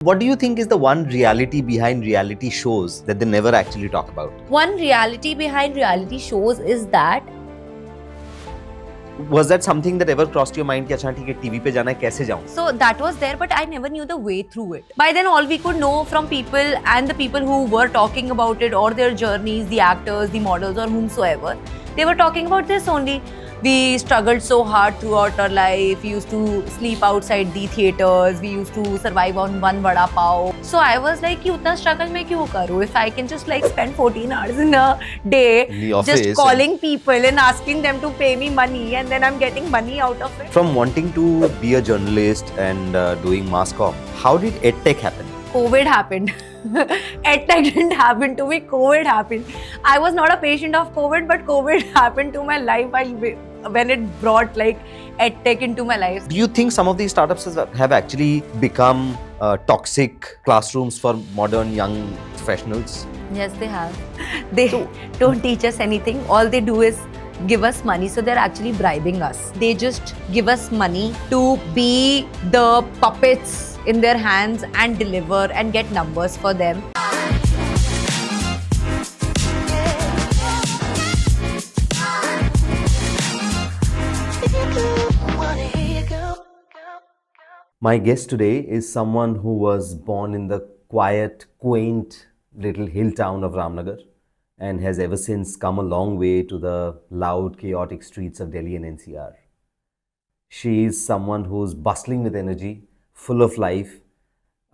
What do you think is the one reality behind reality shows that they never actually talk about? One reality behind reality shows is that Was that something that ever crossed your mind कि अच्छा ठीक है TV पे जाना है कैसे जाऊं? so that was there, but I never knew the way through it. By then, all we could know from people and the people who were talking about it or their journeys, the actors, the models, or whomsoever, they were talking about this only. We struggled so hard throughout our life. We used to sleep outside the theaters. We used to survive on one vada pav. So I was like, कि उतना struggle मैं क्यों करूँ? If I can just like spend 14 hours in a day In the office just calling people and asking them to pay me money, and then I'm getting money out of it. From wanting to be a journalist and doing mass comm, how did EdTech happen? COVID happened. EdTech didn't happen to me. COVID happened. I was not a patient of COVID, but COVID happened to my life when it brought like EdTech into my life. Do you think some of these startups have actually become toxic classrooms for modern young professionals? Yes, they have. They don't teach us anything. All they do is give us money. So they're actually bribing us. They just give us money to be the puppets in their hands and deliver and get numbers for them. My guest today is someone who was born in the quiet, quaint little hill town of Ramnagar and has ever since come a long way to the loud, chaotic streets of Delhi and NCR. She is someone who's bustling with energy, full of life,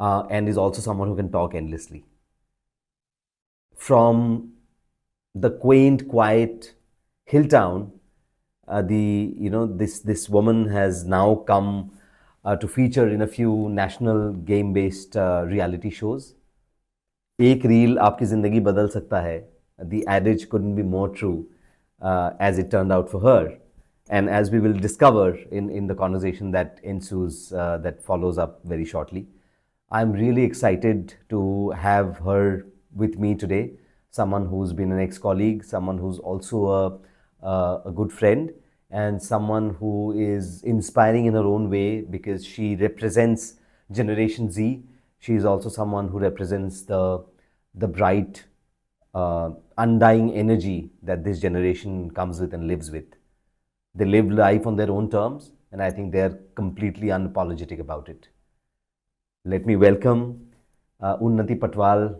and is also someone who can talk endlessly. From the quaint, quiet hill town, this woman has now come to feature in a few national game-based reality shows. एक reel आपकी जिंदगी बदल सकता है. The adage couldn't be more true as it turned out for her. And as we will discover in the conversation that ensues, that follows up very shortly, I'm really excited to have her with me today. Someone who's been an ex-colleague, someone who's also a good friend, and someone who is inspiring in her own way because she represents Generation Z. She is also someone who represents the bright, undying energy that this generation comes with and lives with. They live life on their own terms, and I think they're completely unapologetic about it. Let me welcome Unnati Patwal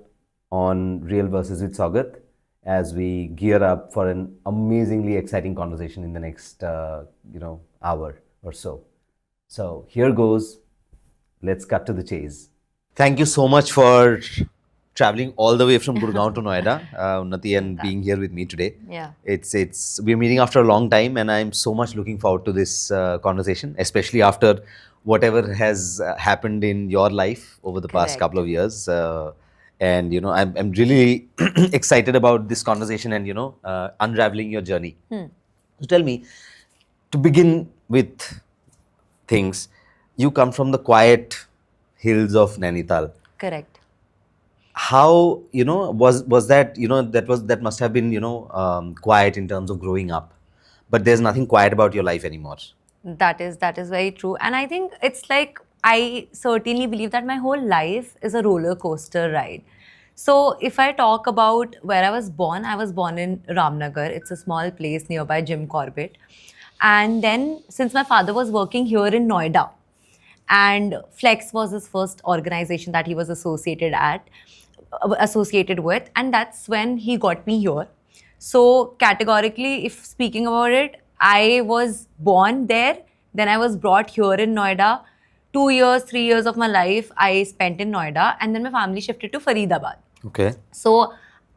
on Real Versus with Saugat as we gear up for an amazingly exciting conversation in the next hour or so. So here goes. Let's cut to the chase. Thank you so much for traveling all the way from Gurgaon to Noida, Unnati, and being here with me today. Yeah. We're meeting after a long time, and I'm so much looking forward to this conversation, especially after whatever has happened in your life over the past Correct. couple of years. And I'm really excited about this conversation and unraveling your journey. So tell me, to begin with things, you come from the quiet hills of Nainital. Correct. How was that? That must have been quiet in terms of growing up, but there's nothing quiet about your life anymore. That is very true. And I think it's like, I certainly believe that my whole life is a roller coaster ride. So if I talk about where I was born in Ramnagar. It's a small place nearby Jim Corbett. And then since my father was working here in Noida, and Flex was his first organization that he was associated with, and that's when he got me here. So categorically, if speaking about it, I was born there, then I was brought here in Noida. 2 years, 3 years of my life I spent in Noida, and then my family shifted to Faridabad. Okay. So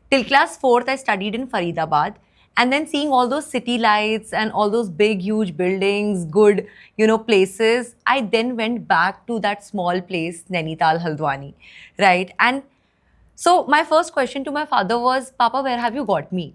till class 4th, I studied in Faridabad. And then seeing all those city lights and all those big, huge buildings, good, places, I then went back to that small place, Nainital, Haldwani, right? And so my first question to my father was, Papa, where have you got me?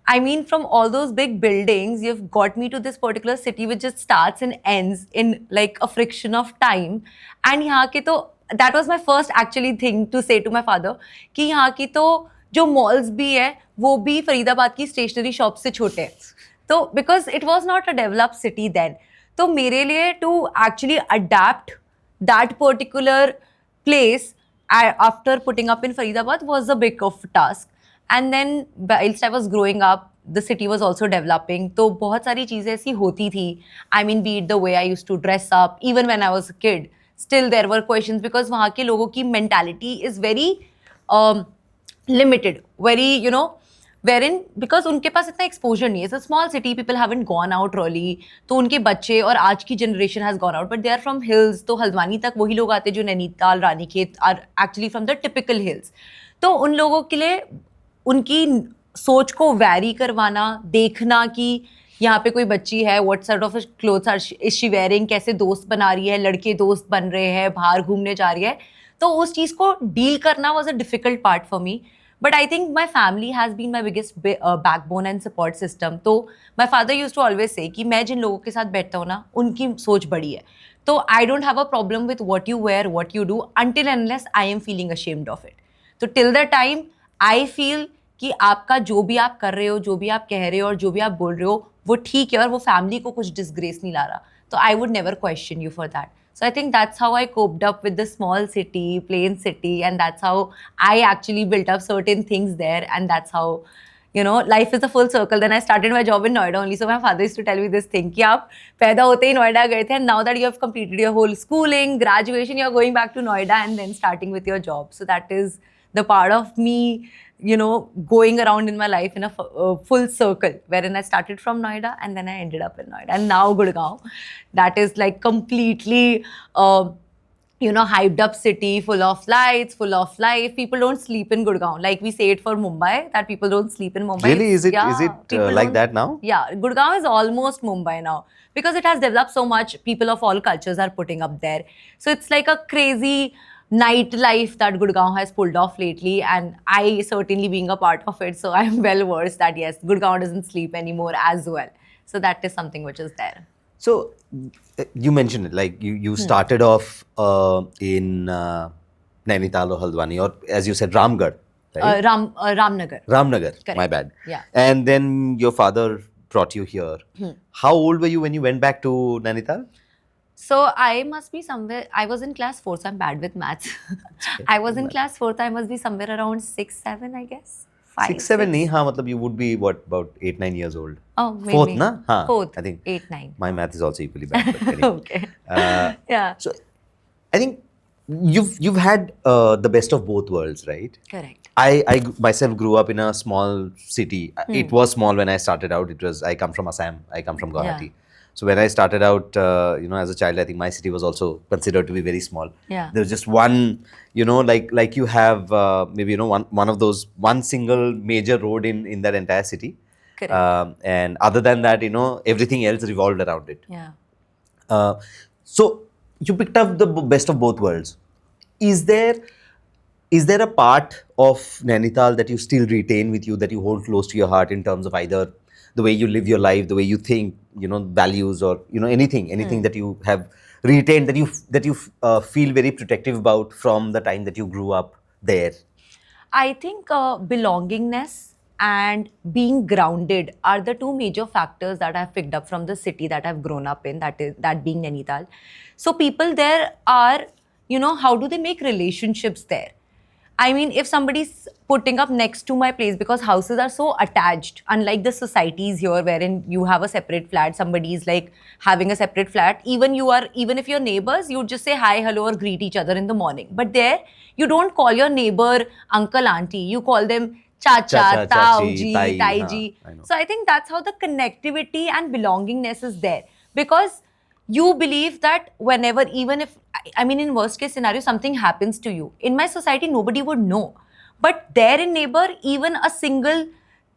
I mean, from all those big buildings, you've got me to this particular city which just starts and ends in like a friction of time. And यहाँ के तो, that was my first actually thing to say to my father, कि यहाँ की तो जो malls भी है, वो भी फरीदाबाद की stationery shop से छोटे हैं. तो because it was not a developed city then. तो मेरे लिए to actually adapt that particular place after putting up in Faridabad was a big of task. And then whilst I was growing up, the city was also developing. तो बहुत सारी चीज़ें ऐसी होती थी. I mean, be it the way I used to dress up, even when I was a kid, still there were questions because वहाँ के लोगों की mentality is very limited, very, you know, wherein because उनके पास इतना exposure नहीं है. It's a small city, people haven't gone out really. तो उनके बच्चे और आज की generation has gone out, but they are from hills. तो हल्द्वानी तक वही लोग आते हैं जो Nainital, Ranikhet are actually from the typical hills. तो उन लोगों के लिए उनकी सोच को वैरी करवाना, देखना कि यहाँ पे कोई बच्ची है, what sort of clothes is she wearing, कैसे दोस्त बना रही है, लड़के दोस्त बन रहे हैं, बाहर घूमने जा रही है, तो उस चीज़ को डील करना was a difficult part for me. But I think my family has been my biggest backbone and support system. तो my father used to always say कि मैं जिन लोगों के साथ बैठता हूँ ना, उनकी सोच बड़ी है. तो I don't have a problem with what you wear, what you do, until and unless I am feeling ashamed of it. तो till the time I feel कि आपका जो भी आप कर रहे हो, जो भी आप कह रहे हो और जो भी आप बोल रहे हो वो ठीक है और वो फैमिली को कुछ डिसग्रेस नहीं ला रहा, तो I would never question you for that. So I think that's how I coped up with the small city, plain city, and that's how I actually built up certain things there, and that's how, you know, life is a full circle. Then I started my job in Noida only. So my father used to tell me this thing कि आप पैदा होते ही नोएडा गए थे, and now that you have completed your whole schooling, graduation, you are going back to Noida and then starting with your job. So that is the part of me, you know, going around in my life in a full circle, wherein I started from Noida and then I ended up in Noida and now Gurgaon. That is like completely, you know, hyped up city, full of lights, full of life. People don't sleep in Gurgaon. Like we say it for Mumbai, that people don't sleep in Mumbai. Really? Is it people like don't- that now? Yeah, Gurgaon is almost Mumbai now because it has developed so much. People of all cultures are putting up there. So it's like a crazy nightlife that Gurgaon has pulled off lately, and I certainly being a part of it, so I'm well versed that yes, Gurgaon doesn't sleep anymore as well. So that is something which is there. So you mentioned it, like you started off in Nainital or Haldwani, or as you said, Ramgarh, right? Ramnagar. Ramnagar, Correct. my bad. Yeah. And then your father brought you here. How old were you when you went back to Nainital? So I must be somewhere, I was in class 4, so I'm bad with maths. I was in class 4th, I must be somewhere around 6, 7, I guess. 5, 6, 7 nahi, हाँ, मतलब you would be what, about 8, 9 years old. Oh, maybe. 4th, na? हाँ, 4th, I think 8, 9. my math is also equally bad. But anyway. Okay. Yeah. So I think you've had the best of both worlds, right? Correct. I myself grew up in a small city. It was small when I started out. I come from Assam. I come from Guwahati. So when I started out, you know, as a child, I think my city was also considered to be very small. Yeah. There was just one, you know, like you have maybe, you know, one of those, one single major road in that entire city. Correct. And other than that, you know, everything else revolved around it. Yeah. So you picked up the best of both worlds. Is there a part of Nainital that you still retain with you, that you hold close to your heart in terms of either the way you live your life, the way you think, you know, values, or, you know, anything that you have retained that you feel very protective about from the time that you grew up there? I think belongingness and being grounded are the two major factors that I've picked up from the city that I've grown up in, that being Nainital. So people there are, you know, how do they make relationships there? I mean, if somebody's putting up next to my place, because houses are so attached, unlike the societies here wherein you have a separate flat, somebody is like having a separate flat, even if you're neighbors, you just say hi, hello, or greet each other in the morning. But there, you don't call your neighbor uncle, auntie, you call them Chacha, Tauji, Taiji. So I think that's how the connectivity and belongingness is there. Because you believe that whenever, even if, I mean, in worst case scenario, something happens to you, in my society, nobody would know. But there in neighbor, even a single,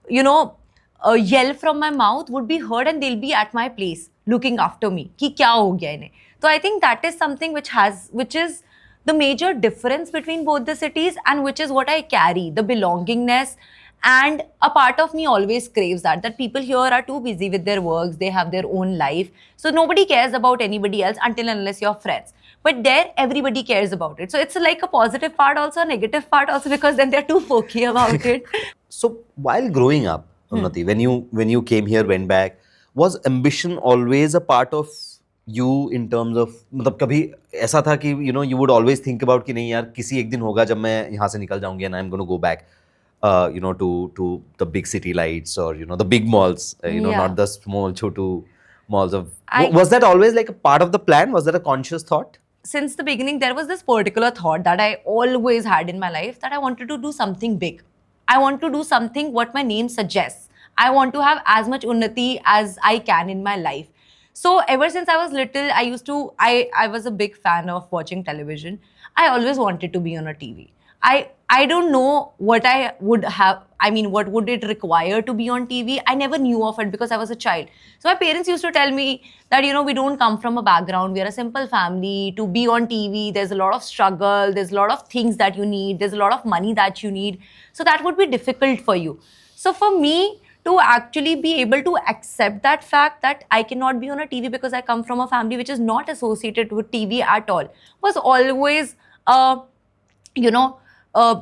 you know, a yell from my mouth would be heard and they'll be at my place looking after me. Ki kya ho gaya inhe? So I think that is something which is the major difference between both the cities, and which is what I carry, the belongingness. And a part of me always craves that people here are too busy with their works, they have their own life. So nobody cares about anybody else until and unless you're friends. But there, everybody cares about it. So it's like a positive part also, a negative part also, because then they're too pokey about it. So while growing up, Unnati, when you came here, went back, was ambition always a part of you in terms of, मतलब कभी ऐसा था कि you know you would always think about कि नहीं यार किसी एक दिन होगा जब मैं यहाँ से निकल जाऊंगी and I'm going to go back you know to the big city lights or you know the big malls, you know, Yeah. not the small chotu malls of I- was that always like a part of the plan? Was that a conscious thought? Since the beginning, there was this particular thought that I always had in my life that I wanted to do something big. I want to do something what my name suggests. I want to have as much unnati as I can in my life. So ever since I was little, I was a big fan of watching television. I always wanted to be on a TV. I don't know what I would have. I mean, what would it require to be on TV? I never knew of it because I was a child. So my parents used to tell me that, you know, we don't come from a background. We are a simple family. To be on TV, there's a lot of struggle. There's a lot of things that you need. There's a lot of money that you need. So that would be difficult for you. So for me to actually be able to accept that fact that I cannot be on a TV because I come from a family which is not associated with TV at all was always, you know, a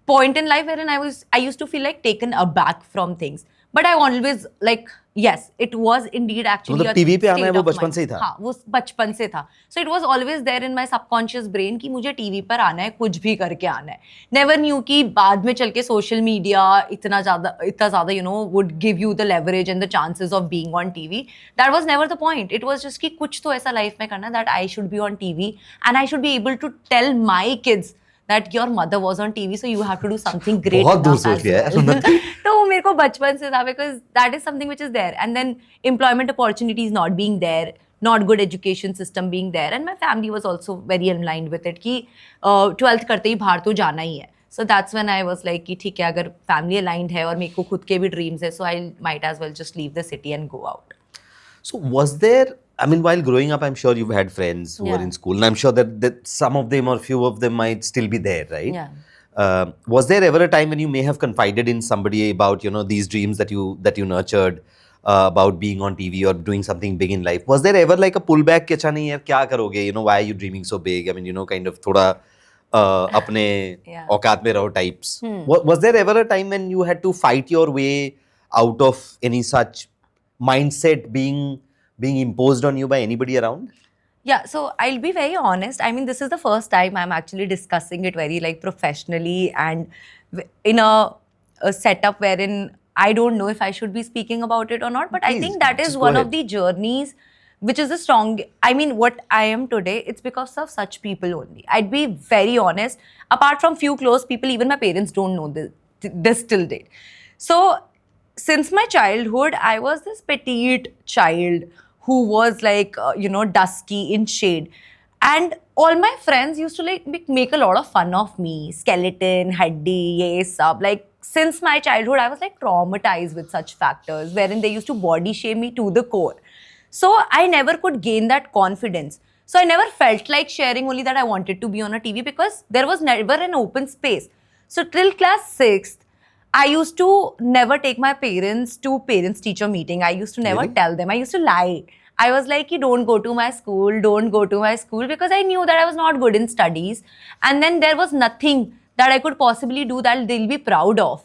point in life wherein I used to feel like taken aback from things. But I always like, yes, it was indeed actually मतलब a TV पे आना है state वो of बचपन mind. से ही था? हाँ, वो बचपन से था. So it was always there in my subconscious brain कि मुझे टीवी पर आना है, कुछ भी करके आना है. Never knew कि बाद में चल के social media इतना ज़्यादा you know would give you the leverage and the chances of being on TV. That was never the point. It was just कि कुछ तो ऐसा life में करना that I should be on TV and I should be able to tell my kids that your mother was on TV, so you have to do something great बहुत दूर enough सोच as लिया है well. उन्नति। तो वो मेरे को बचपन से था because that is something which is there. And then employment opportunities not being there, not good education system being there, and my family was also very aligned with it कि 12th करते ही बाहर तो जाना ही है. So that's when I was like कि ठीक है अगर family aligned है और मेरे को खुद के भी dreams है, so I might as well just leave the city and go out. So was there, I mean, while growing up, I'm sure you've had friends who were Yeah. in school, and I'm sure that some of them or few of them might still be there, right? Yeah. Was there ever a time when you may have confided in somebody about, you know, these dreams that you nurtured, about being on TV or doing something big in life? Was there ever like a pullback कि अच्छा नहीं यार क्या करोगे? You know, why are you dreaming so big? I mean, you know, kind of थोड़ा अपने Yeah. औकात में रहो types. Was there ever a time when you had to fight your way out of any such mindset being imposed on you by anybody around? Yeah, so I'll be very honest. I mean, this is the first time I'm actually discussing it very like professionally and in a setup wherein I don't know if I should be speaking about it or not. But I Please, think that is just go one of ahead. the journeys which is a strong. I mean, what I am today, it's because of such people only. I'd be very honest. Apart from few close people, even my parents don't know this till date. So since my childhood, I was this petite child who was like, you know, dusky in shade. And all my friends used to like make a lot of fun of me. Skeleton, haddi, ye sab. Like, since my childhood, I was like traumatized with such factors wherein they used to body shame me to the core. So I never could gain that confidence. So I never felt like sharing only that I wanted to be on a TV because there was never an open space. So till class 6th, I used to never take my parents to parents-teacher meeting. I used to never Really? tell them. I used to lie. I was like, don't go to my school, don't go to my school because I knew that I was not good in studies. And then there was nothing that I could possibly do that they'll be proud of.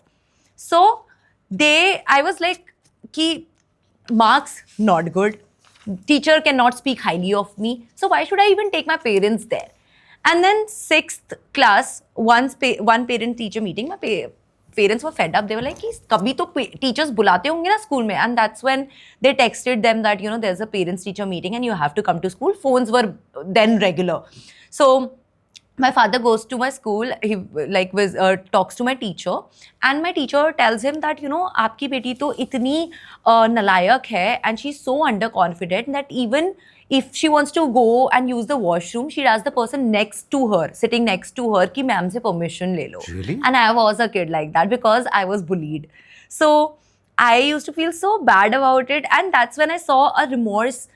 So I was like, ki, marks not good. Teacher cannot speak highly of me. So why should I even take my parents there? And then 6th class, one parent-teacher meeting, my parents were fed up. They were like, kabhi to teachers bulate honge na school mein. And that's when they texted them that, you know, there's a parents-teacher meeting and you have to come to school. Phones were then regular. So my father goes to my school, he like talks to my teacher, and my teacher tells him that, you know, aapki beti to itni nalayak hai and she's so underconfident that even if she wants to go and use the washroom, she'd ask the person next to her, sitting next to her, ki ma'am se permission le lo. Really? And I was a kid like that because I was bullied. So I used to feel so bad about it, and that's when I saw a remorse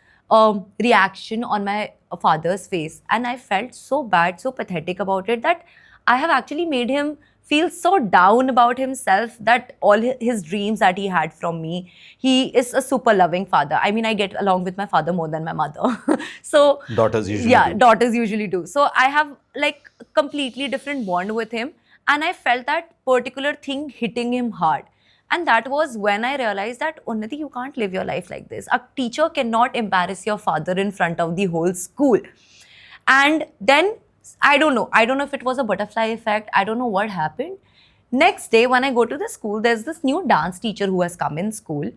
reaction on my father's face, and I felt so bad, so pathetic about it that I have actually made him feel so down about himself that all his dreams that he had from me, he is a super loving father. I mean, I get along with my father more than my mother. So Daughters usually yeah, do. daughters usually do. So I have like completely different bond with him, and I felt that particular thing hitting him hard. And that was when I realized that, Unnati, you can't live your life like this. A teacher cannot embarrass your father in front of the whole school. And then I don't know if it was a butterfly effect. I don't know what happened. Next day, when I go to the school, there's this new dance teacher who has come in school,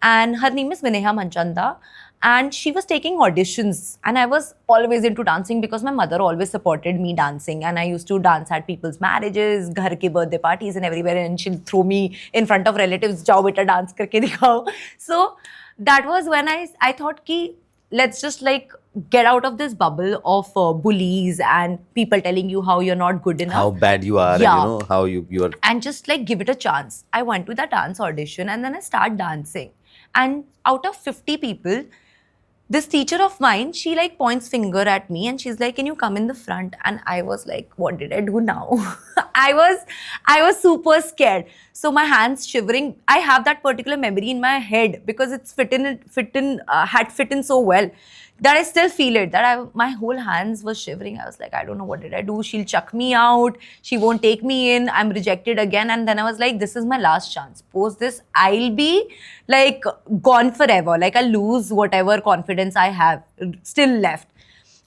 and her name is Vineha Manchanda. And she was taking auditions, and I was always into dancing because my mother always supported me dancing, and I used to dance at people's marriages, ghar ke birthday parties, and everywhere. And she'll throw me in front of relatives, "Jao beta, dance karke dikhao." So that was when I thought ki let's just like get out of this bubble of bullies and people telling you how you're not good enough. How bad you are, Yeah. and you know how you are. And just like give it a chance. I went to that dance audition and then I start dancing. And out of 50 people, this teacher of mine, she like points finger at me and she's like, "Can you come in the front?" And I was like, what did I do now? I was super scared. So my hands shivering. I have that particular memory in my head because it's had fit in so well that I still feel it. My whole hands were shivering. I was like, I don't know, what did I do? She'll chuck me out. She won't take me in. I'm rejected again. And then I was like, this is my last chance. Post this, I'll be like gone forever. Like I'll lose whatever confidence I have still left.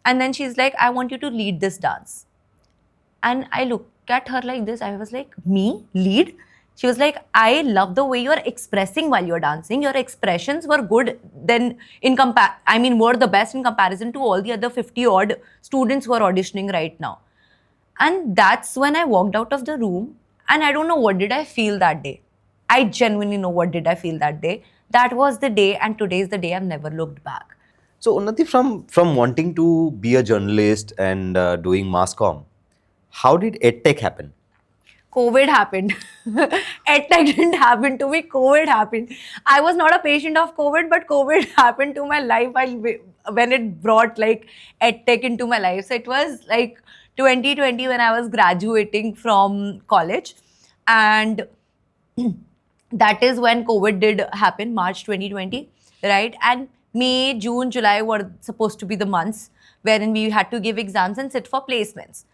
And then she's like, I want you to lead this dance. And I looked at her like this. I was like, me? Lead? She was like, I love the way you're expressing while you're dancing. Your expressions were good. Then, were the best in comparison to all the other 50 odd students who are auditioning right now. And that's when I walked out of the room. And I don't know what did I feel that day. I genuinely know what did I feel that day. That was the day, and today is the day I've never looked back. So Unnati, from wanting to be a journalist and doing mass comm, how did EdTech happen? COVID happened. EdTech didn't happen to me. COVID happened. I was not a patient of COVID, but COVID happened to my life when it brought like EdTech into my life. So it was like 2020 when I was graduating from college, and that is when COVID did happen, March 2020, right? And May, June, July were supposed to be the months wherein we had to give exams and sit for placements.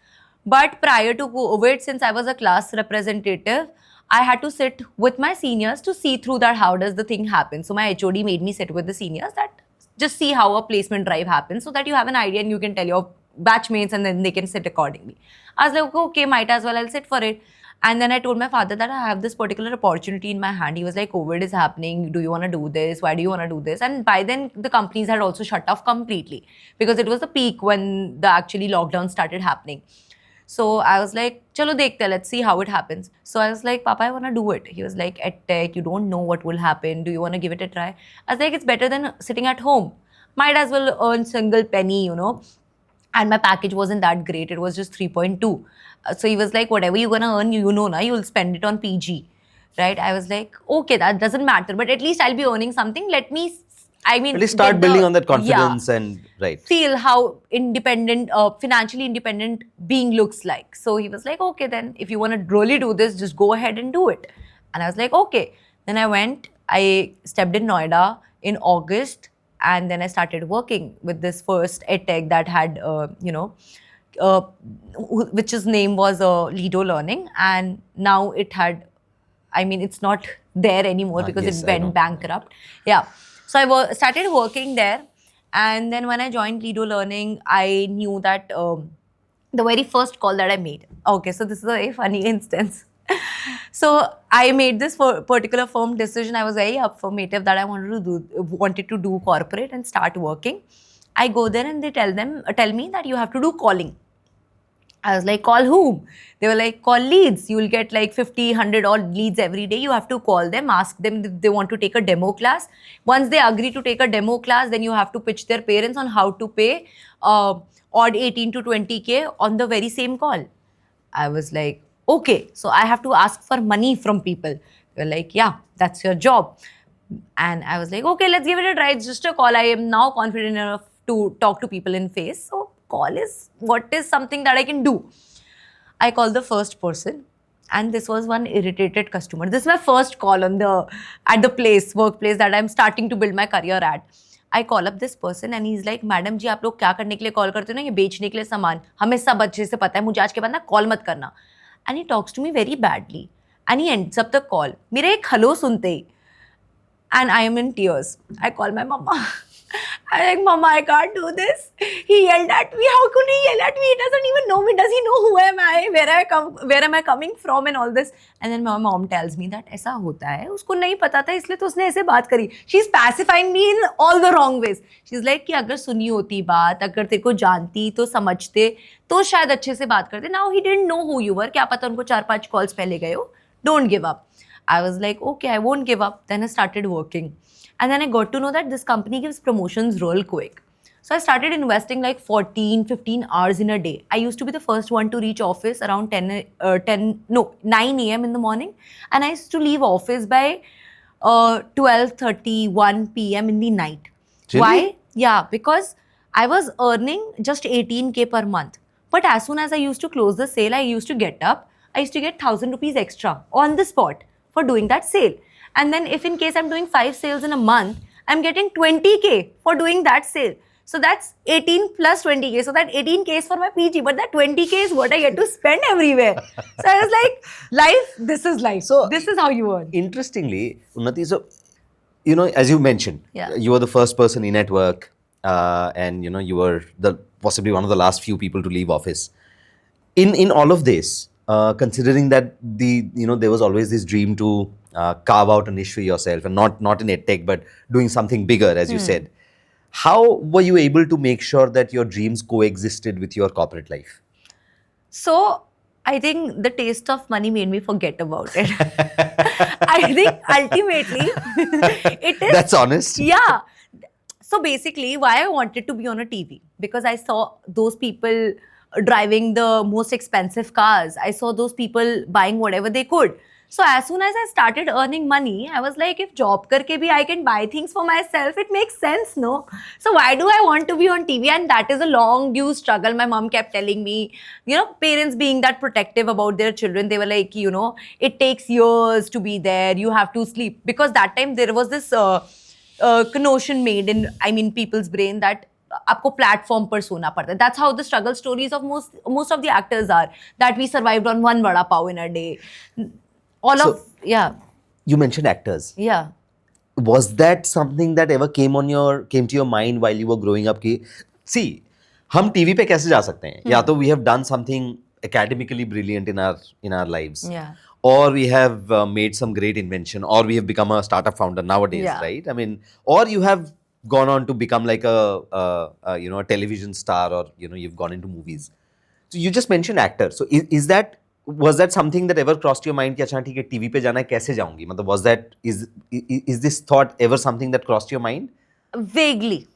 But prior to COVID, since I was a class representative, I had to sit with my seniors to see through that how does the thing happen. So my HOD made me sit with the seniors that just see how a placement drive happens so that you have an idea and you can tell your batchmates and then they can sit accordingly. I was like, okay, might as well, I'll sit for it. And then I told my father that I have this particular opportunity in my hand. He was like, COVID is happening. Do you want to do this? Why do you want to do this? And by then, the companies had also shut off completely because it was the peak when the actually lockdown started happening. So I was like, chalo dekhte, let's see how it happens. So I was like, Papa, I want to do it. He was like, EdTech, you don't know what will happen. Do you want to give it a try? I was like, it's better than sitting at home. Might as well earn single penny, you know. And my package wasn't that great. It was just 3.2. So he was like, whatever you're going to earn, you know, you'll spend it on PG. Right? I was like, okay, that doesn't matter. But at least I'll be earning something. Let me, At least start building on that confidence and right. Feel how independent, financially independent being looks like. So he was like, okay, then if you want to really do this, just go ahead and do it. And I was like, okay. Then I stepped in Noida in August, and then I started working with this first EdTech that had, which his name was Lido Learning. And now it had, it's not there anymore because yes, it went bankrupt. Yeah. So I started working there, and then when I joined Lido Learning, I knew that the very first call that I made. Okay, so this is a very funny instance. So I made this particular firm decision. I was very affirmative that I wanted to do corporate and start working. I go there and they tell me that you have to do calling. I was like, call whom? They were like, call leads. You will get like 50, 100 odd leads every day. You have to call them, ask them if they want to take a demo class. Once they agree to take a demo class, then you have to pitch their parents on how to pay odd 18 to 20K on the very same call. I was like, okay, so I have to ask for money from people. They were like, yeah, that's your job. And I was like, okay, let's give it a try. It's just a call. I am now confident enough to talk to people in face. So call is something that I can do. I called the first person, and this was one irritated customer. This is my first call at the workplace that I'm starting to build my career at. I call up this person and he's like, madam ji आप लोग क्या करने के लिए call करते हो ना, ये बेचने के लिए सामान, हमें सब अच्छे से पता है, मुझे आज के बाद ना कॉल मत करना. And he talks to me very badly. and he ends up the call. मेरे एक hello सुनते ही, and I am in tears. I call my mama. I'm like, Mama, I can't do this. He yelled at me. How could he yell at me? He doesn't even know me. Does he know who am I? Where am I coming from and all this? And then my mom tells me that ऐसा होता है. उसको नहीं पता था इसलिए तो उसने ऐसे बात करी. She's pacifying me in all the wrong ways. She's like कि अगर सुनी होती बात, अगर तेरे को जानती तो समझते तो शायद अच्छे से बात करते. Now he didn't know who you were. क्या पता उनको 4-5 calls पहले गए हो. Don't give up. I was like, okay, I won't give up. Then I started working. And then I got to know that this company gives promotions real quick. So I started investing like 14, 15 hours in a day. I used to be the first one to reach office around 9 a.m. in the morning. And I used to leave office by 12:30, 1 p.m. in the night. Really? Why? Yeah, because I was earning just 18K per month. But as soon as I used to close the sale, I used to get up. I used to get 1,000 rupees extra on the spot for doing that sale. And then if in case I'm doing 5 sales in a month, I'm getting 20K for doing that sale. So that's 18 plus 20K. So that 18K is for my PG, but that 20K is what I get to spend everywhere. So I was like, life, this is life. So this is how you earn. Interestingly, Unnati, so, you know, as you mentioned, Yeah. you were the first person in at work, and, you know, you were possibly one of the last few people to leave office. In all of this, considering that there was always this dream to carve out a niche for yourself, and not in edtech, but doing something bigger, as you said. How were you able to make sure that your dreams coexisted with your corporate life? So I think the taste of money made me forget about it. I think ultimately it is. That's honest. Yeah. So basically, why I wanted to be on a TV, because I saw those people driving the most expensive cars. I saw those people buying whatever they could. So as soon as I started earning money, I was like, if job karke bhi I can buy things for myself, it makes sense, no? So why do I want to be on TV? And that is a long due struggle. My mom kept telling me, you know, parents being that protective about their children, they were like, you know, it takes years to be there. You have to sleep. Because that time there was this notion made in, people's brain that आपको platform पर सोना पड़ता है. That's how the struggle stories of most of the actors are, that we survived on one vada pav in a day. You mentioned actors. Yeah. Was that something that ever came to your mind while you were growing up? कि see, हम TV पे कैसे जा सकते हैं? या तो we have done something academically brilliant in our lives, or we have made some great invention, or we have become a startup founder nowadays, right? I mean, or you have gone on to become like a television star, or you've gone into movies. So you just mentioned actor. So was that something that ever crossed your mind कि अच्छा ठीक है TV पे जाना है, कैसे जाऊंगी? मतलब is this thought ever something that crossed your mind? Vaguely.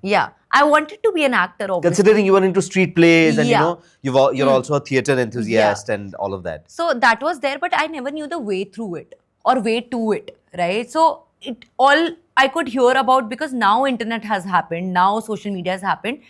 Yeah. I wanted to be an actor, obviously. Considering you were into street plays, and you're also a theatre enthusiast and all of that. So that was there, but I never knew the way through it or way to it, right? So it all I could hear about, because now internet has happened, now social media has happened.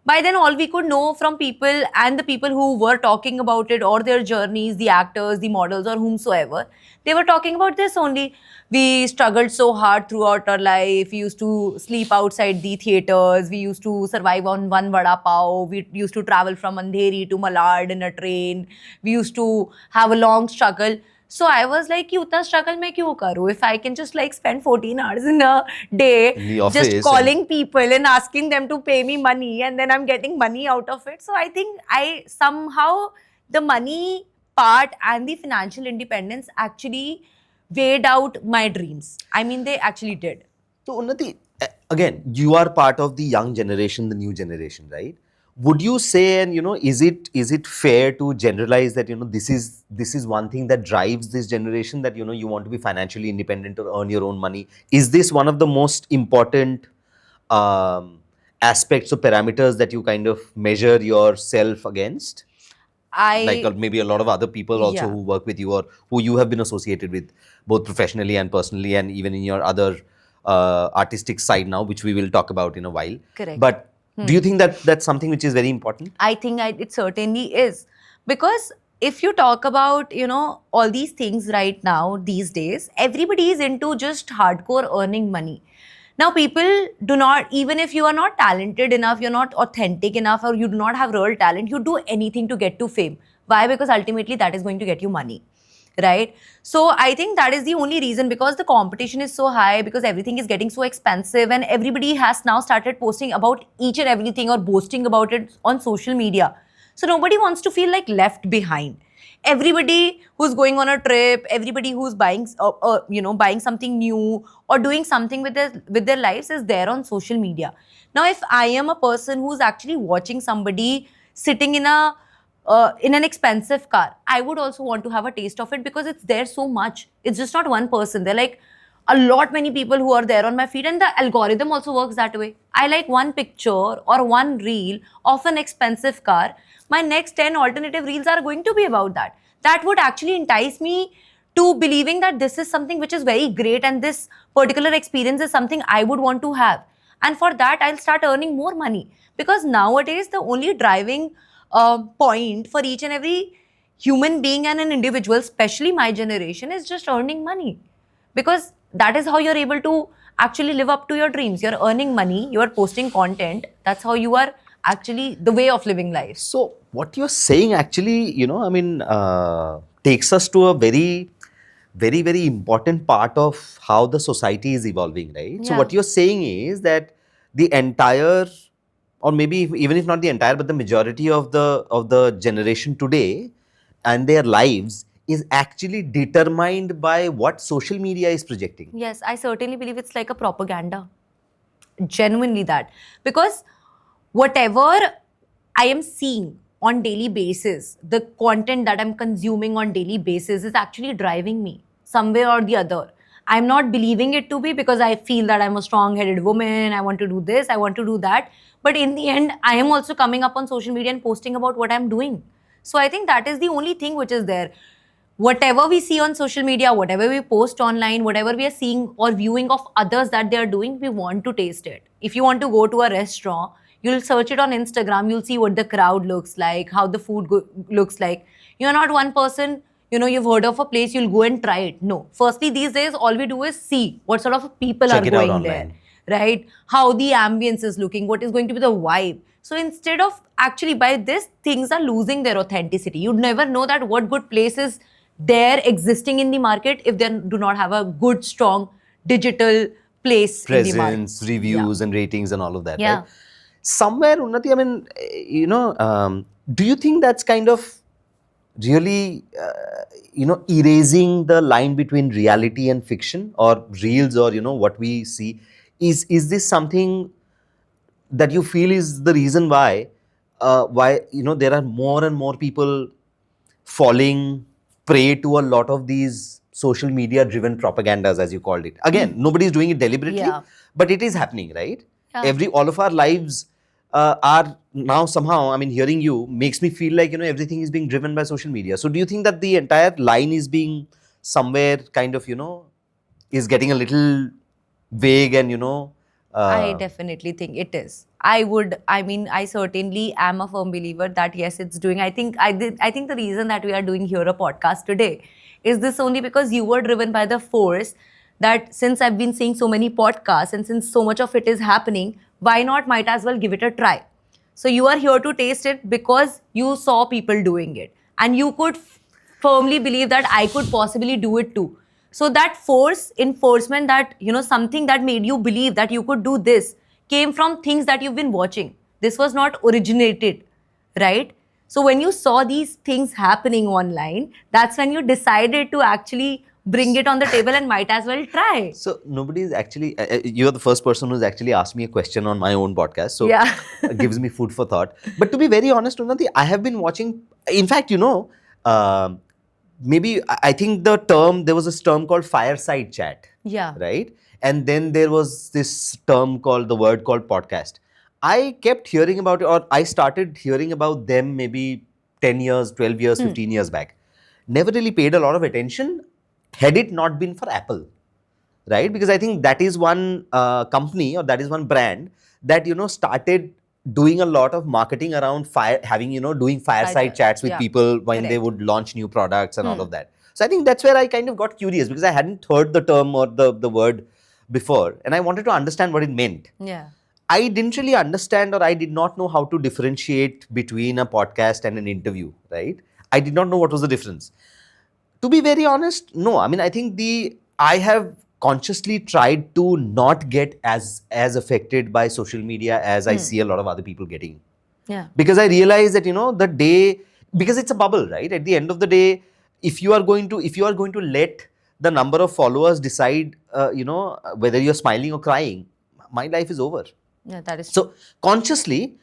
By then, all we could know from people and the people who were talking about it, or their journeys, the actors, the models, or whomsoever, they were talking about this only. We struggled so hard throughout our life. We used to sleep outside the theatres. We used to survive on one vada pav. We used to travel from Andheri to Malad in a train. We used to have a long struggle. So I was like, उतना struggle मैं क्यों करूँ? If I can just like spend 14 hours in a day in the office just calling people and asking them to pay me money, and then I'm getting money out of it. So I think I somehow, the money part and the financial independence actually weighed out my dreams. I mean, they actually did. So Unnati, again, you are part of the young generation, the new generation, right? Would you say, and is it fair to generalize that this is one thing that drives this generation, that you want to be financially independent or earn your own money? Is this one of the most important aspects or parameters that you kind of measure yourself against? Like maybe a lot of other people also who work with you, or who you have been associated with both professionally and personally, and even in your other artistic side now, which we will talk about in a while. Correct. But do you think that that's something which is very important? I think it certainly is. Because if you talk about, all these things right now, these days, everybody is into just hardcore earning money. Now, people do not, even if you are not talented enough, you're not authentic enough, or you do not have real talent, you do anything to get to fame. Why? Because ultimately that is going to get you money. right? So I think that is the only reason, because the competition is so high, because everything is getting so expensive, and everybody has now started posting about each and everything or boasting about it on social media. So nobody wants to feel like left behind. Everybody who's going on a trip, everybody who's buying buying something new or doing something with their lives is there on social media. Now if I am a person who's actually watching somebody sitting in an expensive car, I would also want to have a taste of it, because it's there so much. It's just not one person. They're like a lot many people who are there on my feed, and the algorithm also works that way. I like one picture or one reel of an expensive car, my next 10 alternative reels are going to be about that. That would actually entice me to believing that this is something which is very great, and this particular experience is something I would want to have. And for that, I'll start earning more money, because nowadays the only driving point for each and every human being and an individual, especially my generation, is just earning money, because that is how you're able to actually live up to your dreams. You're earning money, you're posting content. That's how you are actually the way of living life. So what you're saying actually, takes us to a very, very, very important part of how the society is evolving, right? So Yeah. what you're saying is that the entire, or maybe even if not the entire, but the majority of the generation today and their lives is actually determined by what social media is projecting. Yes, I certainly believe it's like a propaganda. Genuinely that. Because whatever I am seeing on daily basis, the content that I'm consuming on daily basis is actually driving me somewhere or the other. I'm not believing it to be, because I feel that I'm a strong-headed woman, I want to do this, I want to do that. But in the end, I am also coming up on social media and posting about what I'm doing. So I think that is the only thing which is there. Whatever we see on social media, whatever we post online, whatever we are seeing or viewing of others that they are doing, we want to taste it. If you want to go to a restaurant, you'll search it on Instagram, you'll see what the crowd looks like, how the food looks like. You're not one person, you've heard of a place, you'll go and try it. No. Firstly, these days, all we do is see what sort of people Check are it out going there, online. right? How the ambience is looking, what is going to be the vibe. So instead of actually by this, things are losing their authenticity. You'd never know that what good place is there existing in the market if they do not have a good, strong digital place in the market. Presence, reviews, and ratings, and all of that. Yeah. Right? Somewhere, Unnati, I mean, do you think that's kind of really, erasing the line between reality and fiction, or reels, or what we see? Is this something that you feel is the reason why there are more and more people falling prey to a lot of these social media driven propagandas, as you called it? Again, nobody is doing it deliberately, Yeah. but it is happening, right? Yeah. All of our lives are now somehow, I mean, hearing you makes me feel like everything is being driven by social media. So do you think that the entire line is being somewhere kind of is getting a little vague, and I definitely think it is. I certainly am a firm believer that yes, it's doing. I think the reason that we are doing here a podcast today is this only because you were driven by the force that since I've been seeing so many podcasts and since so much of it is happening, why not might as well give it a try. So you are here to taste it because you saw people doing it and you could firmly believe that I could possibly do it too. So that enforcement, that, something that made you believe that you could do this came from things that you've been watching. This was not originated, right? So when you saw these things happening online, that's when you decided to actually bring it on the table and might as well try. So nobody is actually, you're the first person who's actually asked me a question on my own podcast. So Yeah. it gives me food for thought. But to be very honest, Unnati, I have been watching, in fact, maybe I think there was this term called fireside chat, Yeah. right? And then there was this term the word called podcast. I kept hearing about it, or I started hearing about them maybe 10 years, 12 years, 15 years back. Never really paid a lot of attention had it not been for Apple, right? Because I think that is one company, or that is one brand that, started doing a lot of marketing around doing fireside chats with Yeah. people when they Correct. would launch new products and all of that. So I think that's where I kind of got curious, because I hadn't heard the term or the word before, and I wanted to understand what it meant. Yeah. I didn't really understand, or I did not know how to differentiate between a podcast and an interview, right? I did not know what was the difference. To be very honest, no. I mean, I think I have consciously tried to not get as affected by social media as I see a lot of other people getting. Yeah. Because I realize that, you know, the day, because it's a bubble, right? At the end of the day, if you are going to let the number of followers decide, you know, whether you're smiling or crying, my life is over. Yeah, that is So consciously,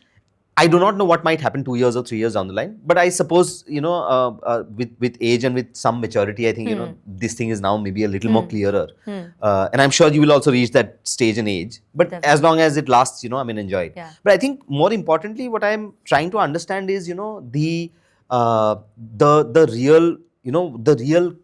I do not know what might happen 2 years or 3 years down the line, but I suppose, you know, with age and with some maturity, I think, you know, this thing is now maybe a little more clearer, and I'm sure you will also reach that stage and age. But as long as it lasts, you know, I mean, enjoy it. Yeah. But I think more importantly, what I'm trying to understand is, you know, the real, you know, the real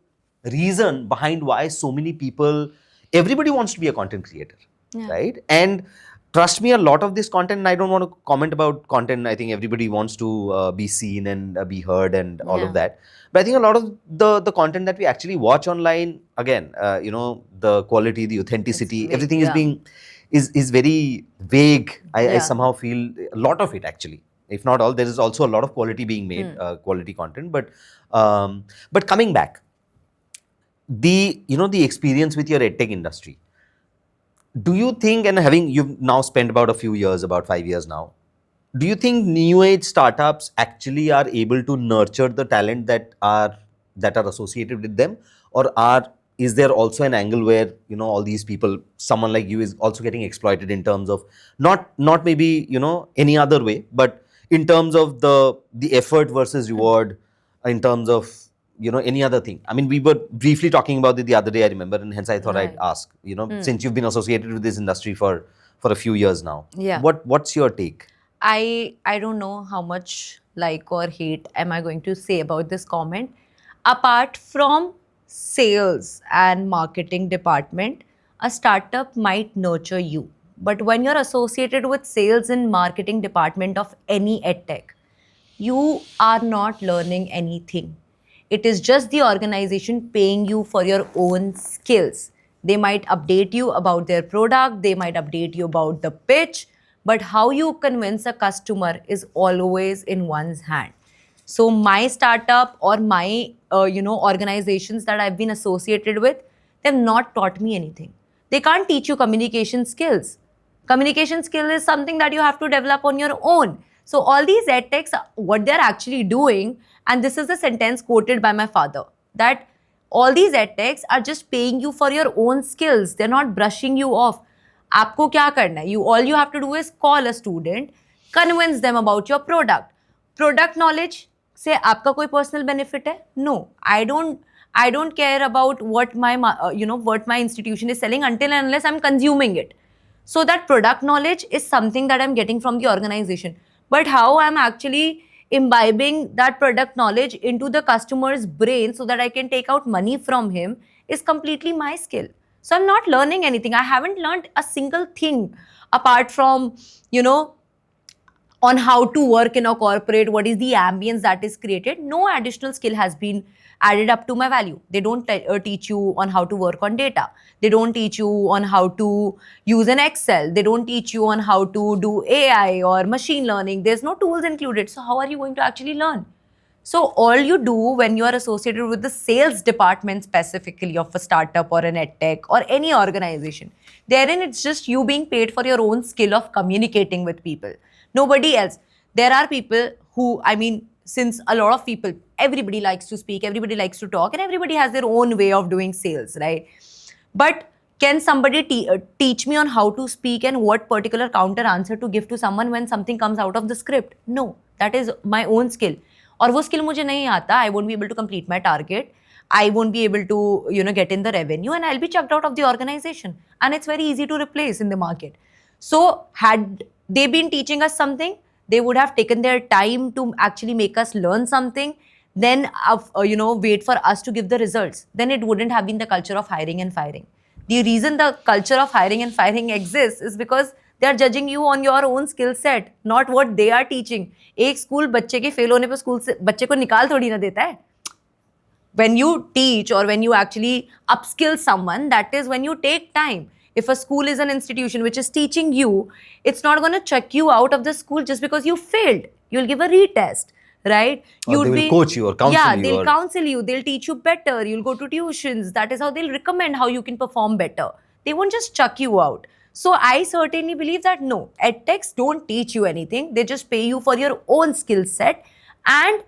reason behind why so many people, everybody wants to be a content creator, right? And trust me, a lot of this content, and I don't want to comment about content, I think everybody wants to be seen and be heard and all of that. But I think a lot of the content that we actually watch online, again, you know, the quality, the authenticity, vague, everything is being is very vague. I somehow feel a lot of it actually, if not all, there is also a lot of quality being made, quality content. But coming back, you know, the experience with your edtech industry, do you think, and you've now spent about a few years, about 5 years now, do you think new age startups actually are able to nurture the talent that are associated with them, or is there also an angle where, you know, all these people, someone like you, is also getting exploited in terms of not maybe, you know, any other way, but in terms of the effort versus reward, in terms of, you know, any other thing? I mean, we were briefly talking about it the other day, I remember, and hence I thought I'd ask, you know, since you've been associated with this industry for a few years now, what's your take? I don't know how much like or hate am I going to say about this comment. Apart from sales and marketing department, a startup might nurture you. But when you're associated with sales and marketing department of any edtech, you are not learning anything. It is just the organization paying you for your own skills. They might update you about their product, they might update you about the pitch, but how you convince a customer is always in one's hand. So my startup or my organizations that I've been associated with, they've not taught me anything. They can't teach you communication skills. Communication skill is something that you have to develop on your own. So all these edtechs, what they're actually doing, and this is the sentence quoted by my father, that all these edtechs are just paying you for your own skills. They're not brushing you off. आपको क्या करना है? All you have to do is call a student, convince them about your product. Product knowledge से आपका कोई personal benefit है? No, I don't care about what my institution is selling until and unless I'm consuming it. So that product knowledge is something that I'm getting from the organization. But how I'm actually imbibing that product knowledge into the customer's brain so that I can take out money from him is completely my skill. So I'm not learning anything. I haven't learned a single thing apart from, on how to work in a corporate, what is the ambience that is created. No additional skill has been added up to my value. They don't teach you on how to work on data. They don't teach you on how to use an Excel. They don't teach you on how to do AI or machine learning. There's no tools included. So how are you going to actually learn? So all you do when you are associated with the sales department specifically of a startup or an edtech or any organization, therein it's just you being paid for your own skill of communicating with people. Nobody else. There are people who, since a lot of people, everybody likes to speak, everybody likes to talk, and everybody has their own way of doing sales, right? But can somebody teach me on how to speak and what particular counter answer to give to someone when something comes out of the script? No, that is my own skill. और वो skill मुझे नहीं आता, I won't be able to complete my target. I won't be able to, get in the revenue, and I'll be chucked out of the organization. And it's very easy to replace in the market. So had they been teaching us something, they would have taken their time to actually make us learn something, then wait for us to give the results. Then it wouldn't have been the culture of hiring and firing. The reason the culture of hiring and firing exists is because they are judging you on your own skill set, not what they are teaching. एक school बच्चे के fail होने पे school से बच्चे को निकाल थोड़ी ना देता है. When you teach or when you actually upskill someone, that is when you take time. If a school is an institution which is teaching you, it's not going to check you out of the school just because you failed. You'll give a retest. right? Or they will coach you or counsel yeah, you they'll or- counsel you, they'll teach you better, you'll go to tuitions. That is how they'll recommend how you can perform better. They won't just chuck you out. So I certainly believe that no, edtechs don't teach you anything. They just pay you for your own skill set. And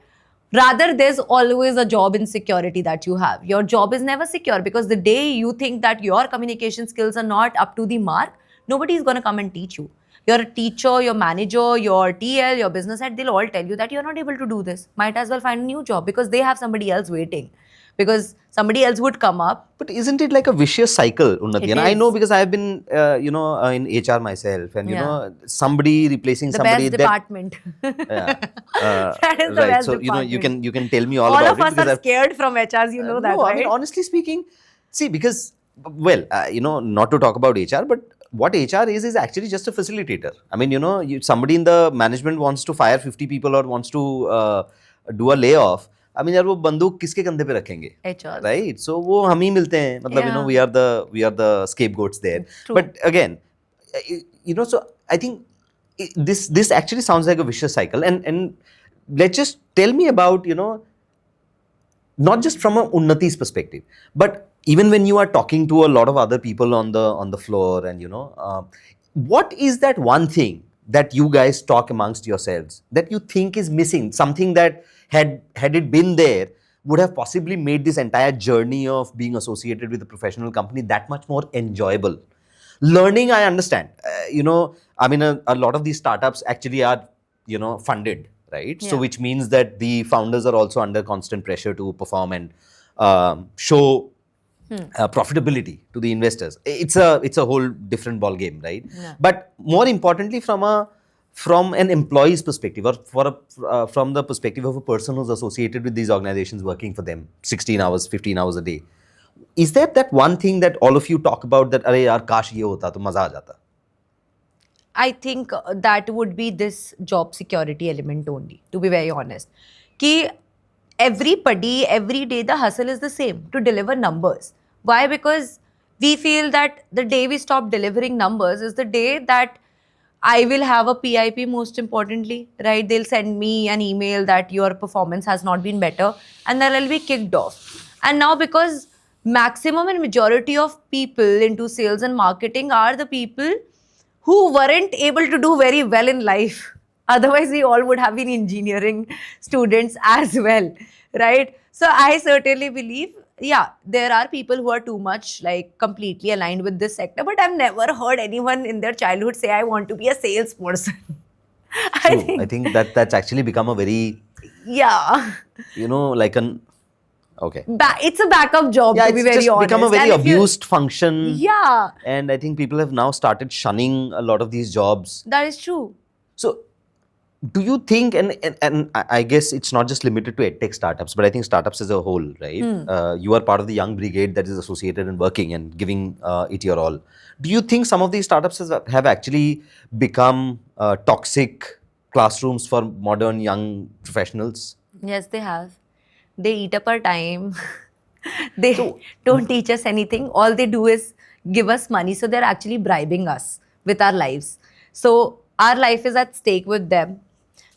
rather, there's always a job insecurity that you have. Your job is never secure, because the day you think that your communication skills are not up to the mark, nobody is going to come and teach you. Your teacher, your manager, your TL, your business head, they'll all tell you that you're not able to do this. Might as well find a new job, because they have somebody else waiting. Because somebody else would come up. But isn't it like a vicious cycle, Unnati? It And I is. know, because I have been, in HR myself, and Yeah. somebody replacing The somebody best department. Yeah. That is the Right. best So department. you can tell me all All about of it, us because are I've- scared from HRs, you know that, no, right? I mean, honestly speaking, see, because, well, not to talk about HR, but what HR is actually just a facilitator. I mean, somebody in the management wants to fire 50 people or wants to do a layoff. I mean, यार वो बंदूक किसके कंधे पे रखेंगे? HRs. Right? So वो हम ही मिलते हैं. मतलब, Yeah. we are the scapegoats there. True. But again, so I think this actually sounds like a vicious cycle. And let's just tell me about, not just from a Unnati's perspective, but even when you are talking to a lot of other people on the floor, and what is that one thing that you guys talk amongst yourselves that you think is missing, something that had it been there would have possibly made this entire journey of being associated with a professional company that much more enjoyable? Learning, I understand. I mean, a lot of these startups actually are, funded, right? So Yeah. which means that the founders are also under constant pressure to perform and show profitability to the investors. It's a whole different ball game, right? Yeah. But more importantly, from an employee's perspective, or from the perspective of a person who's associated with these organizations, working for them 16 hours, 15 hours a day, is there that one thing that all of you talk about that, अरे यार काश ये होता तो मजा आ जाता? I think that would be this job security element only, to be very honest. Ki everybody, every day, the hustle is the same, to deliver numbers. Why? Because we feel that the day we stop delivering numbers is the day that I will have a PIP, most importantly, right? They'll send me an email that your performance has not been better, and then I'll be kicked off. And now, because maximum and majority of people into sales and marketing are the people who weren't able to do very well in life. Otherwise, we all would have been engineering students as well, right? So I certainly believe, yeah, there are people who are too much like completely aligned with this sector, but I've never heard anyone in their childhood say, I want to be a salesperson. True. I think that's actually become a very, Yeah. like an, okay. It's a backup job, Yeah, to be it's very just honest. become a very And if you- abused function. Yeah, And I think people have now started shunning a lot of these jobs. that is true. So, do you think, and I guess it's not just limited to edtech startups, but I think startups as a whole, right? You are part of the young brigade that is associated and working and giving it your all. Do you think some of these startups have actually become toxic classrooms for modern young professionals? Yes, they have. They eat up our time. They don't teach us anything. All they do is give us money. So they're actually bribing us with our lives. So our life is at stake with them.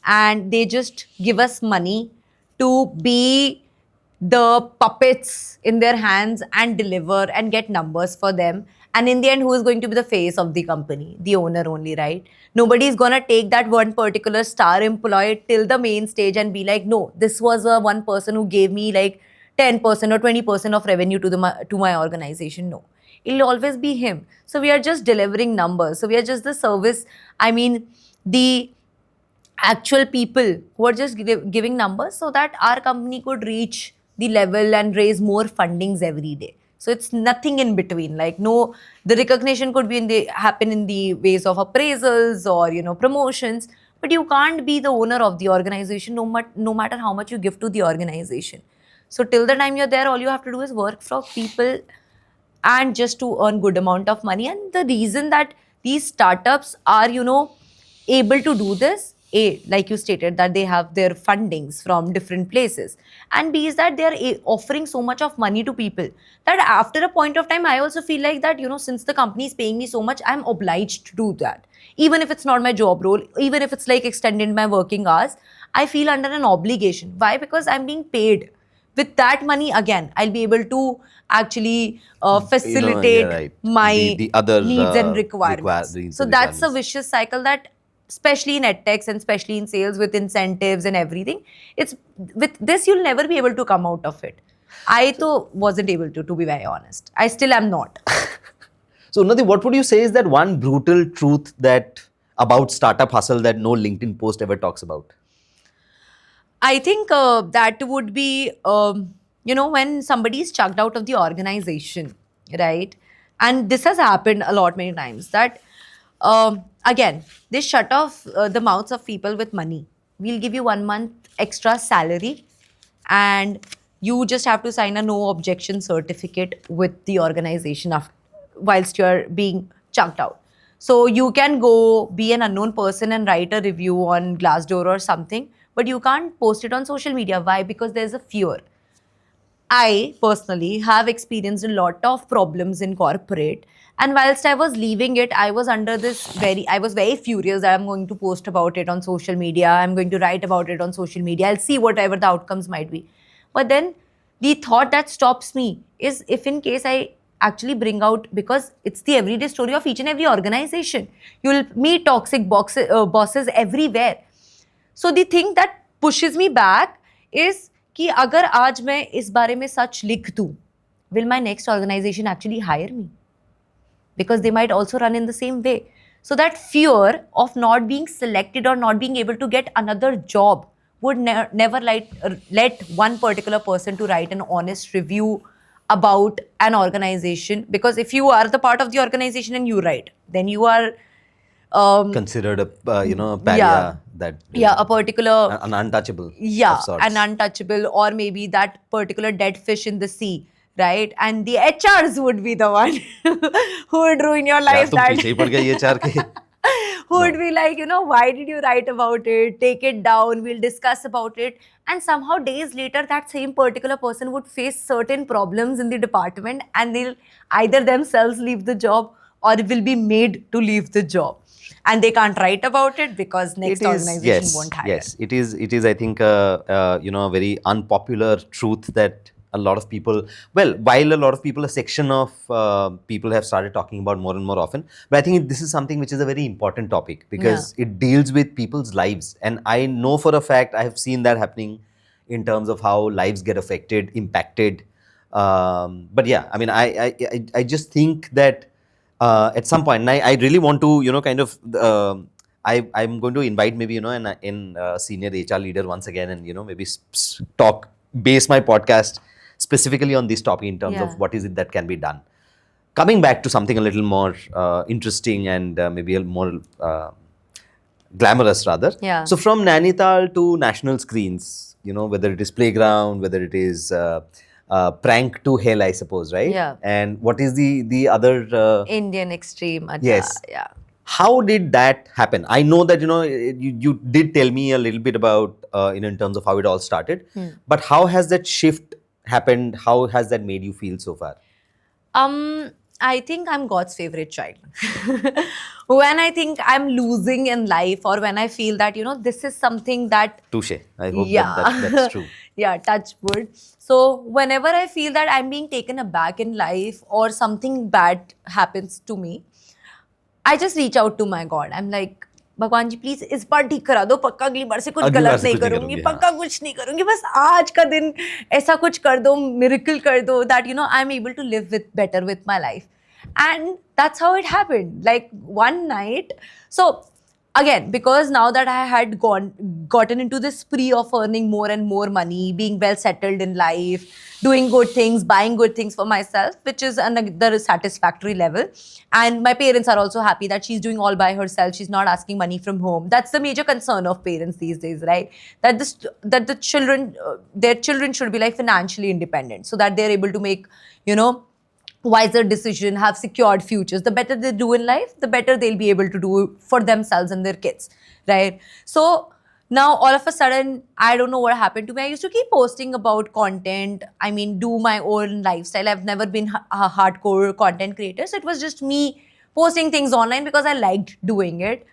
And they just give us money to be the puppets in their hands and deliver and get numbers for them. And in the end, who is going to be the face of the company? The owner only, right? Nobody is going to take that one particular star employee till the main stage and be like, no, this was a one person who gave me like 10% or 20% of revenue to my organization. No, it'll always be him. So we are just delivering numbers. So we are just the service. I mean, the actual people who are just giving numbers so that our company could reach the level and raise more fundings every day. So it's nothing in between. Like, no, the recognition could be happen in the ways of appraisals or promotions, but you can't be the owner of the organization no matter how much you give to the organization. So till the time you're there, all you have to do is work for people and just to earn good amount of money. And the reason that these startups are able to do this, A, like you stated, that they have their fundings from different places, and B is that they are offering so much of money to people that after a point of time, I also feel like that, since the company is paying me so much, I'm obliged to do that. Even if it's not my job role, even if it's like extended my working hours, I feel under an obligation. Why? Because I'm being paid. With that money, again, I'll be able to actually You're facilitate right. my The other needs and requirements. needs So and that's a requirements. vicious cycle that, especially in edtechs and especially in sales with incentives and everything, it's with this you'll never be able to come out of it. I too wasn't able to be very honest. I still am not. So, Unnati, what would you say is that one brutal truth that about startup hustle that no LinkedIn post ever talks about? I think that would be, when somebody is chucked out of the organization, right? And this has happened a lot, many times, that, again, they shut off the mouths of people with money. We'll give you 1 month extra salary, and you just have to sign a no objection certificate with the organization whilst you're being chucked out. So you can go be an unknown person and write a review on Glassdoor or something, but you can't post it on social media. Why? Because there's a fear. I personally have experienced a lot of problems in corporate. And whilst I was leaving it, I was I was very furious that I'm going to post about it on social media. I'm going to write about it on social media. I'll see whatever the outcomes might be. But then the thought that stops me is, if in case I actually bring out, because it's the everyday story of each and every organization. You'll meet toxic bosses everywhere. So the thing that pushes me back is कि अगर आज मैं इस बारे में सच लिख दूं, will my next organization actually hire me? Because they might also run in the same way. So that fear of not being selected or not being able to get another job would never let one particular person to write an honest review about an organization. Because if you are the part of the organization and you write, then you are Considered a a pariah, yeah, that a particular, an untouchable yeah, of sorts. an untouchable, or maybe that particular dead fish in the sea, right? And the HRs would be the one who would ruin your यार life. तुम पीछे ही पड़ गए ये चार के. Who would be like, why did you write about it? Take it down. We'll discuss about it. And somehow days later, that same particular person would face certain problems in the department, and they'll either themselves leave the job or will be made to leave the job. And they can't write about it because next organization won't hire. Yes, it is. It is. I think a very unpopular truth that a lot of people. Well, while a lot of people, a section of people have started talking about more and more often. But I think this is something which is a very important topic because it deals with people's lives, and I know for a fact I have seen that happening in terms of how lives get affected, impacted. But yeah, I mean, I just think that at some point, and I really want to, kind of, I'm going to invite maybe, in senior HR leader once again, and, maybe base my podcast specifically on this topic in terms of what is it that can be done. Coming back to something a little more interesting and maybe a more glamorous rather. Yeah. So from Nainital to national screens, whether it is Playground, whether it is Prank to Hell, I suppose, right? Yeah. And what is the other? Indian Extreme. Yes. Yeah. How did that happen? I know that you did tell me a little bit about in terms of how it all started, but how has that shift happened? How has that made you feel so far? I think I'm God's favorite child. When I think I'm losing in life, or when I feel that, this is something that... Touche. I hope Yeah. that's true. Yeah, touch wood. So whenever I feel that I'm being taken aback in life or something bad happens to me, I just reach out to my God. I'm like, भगवान जी please इस बार ठीक करा दो, पक्का अगली बार से कुछ अगली बार गलत से नहीं कुछ नहीं करूंगी, करूंगी, पक्का कुछ नहीं करूंगी, बस आज का दिन ऐसा कुछ कर दो, मिरेकल कर दो, that I am able to live better with my life. And that's how it happened. Like one night, so again, because now that I had gotten into this spree of earning more and more money, being well settled in life, doing good things, buying good things for myself, which is another satisfactory level. And my parents are also happy that she's doing all by herself. She's not asking money from home. That's the major concern of parents these days, right? That the children, their children should be like financially independent, so that they're able to make, wiser decision, have secured futures. The better they do in life, the better they'll be able to do for themselves and their kids, right? So now all of a sudden, I don't know what happened to me. I used to keep posting about content. I mean, do my own lifestyle. I've never been a hardcore content creator. So it was just me posting things online because I liked doing it.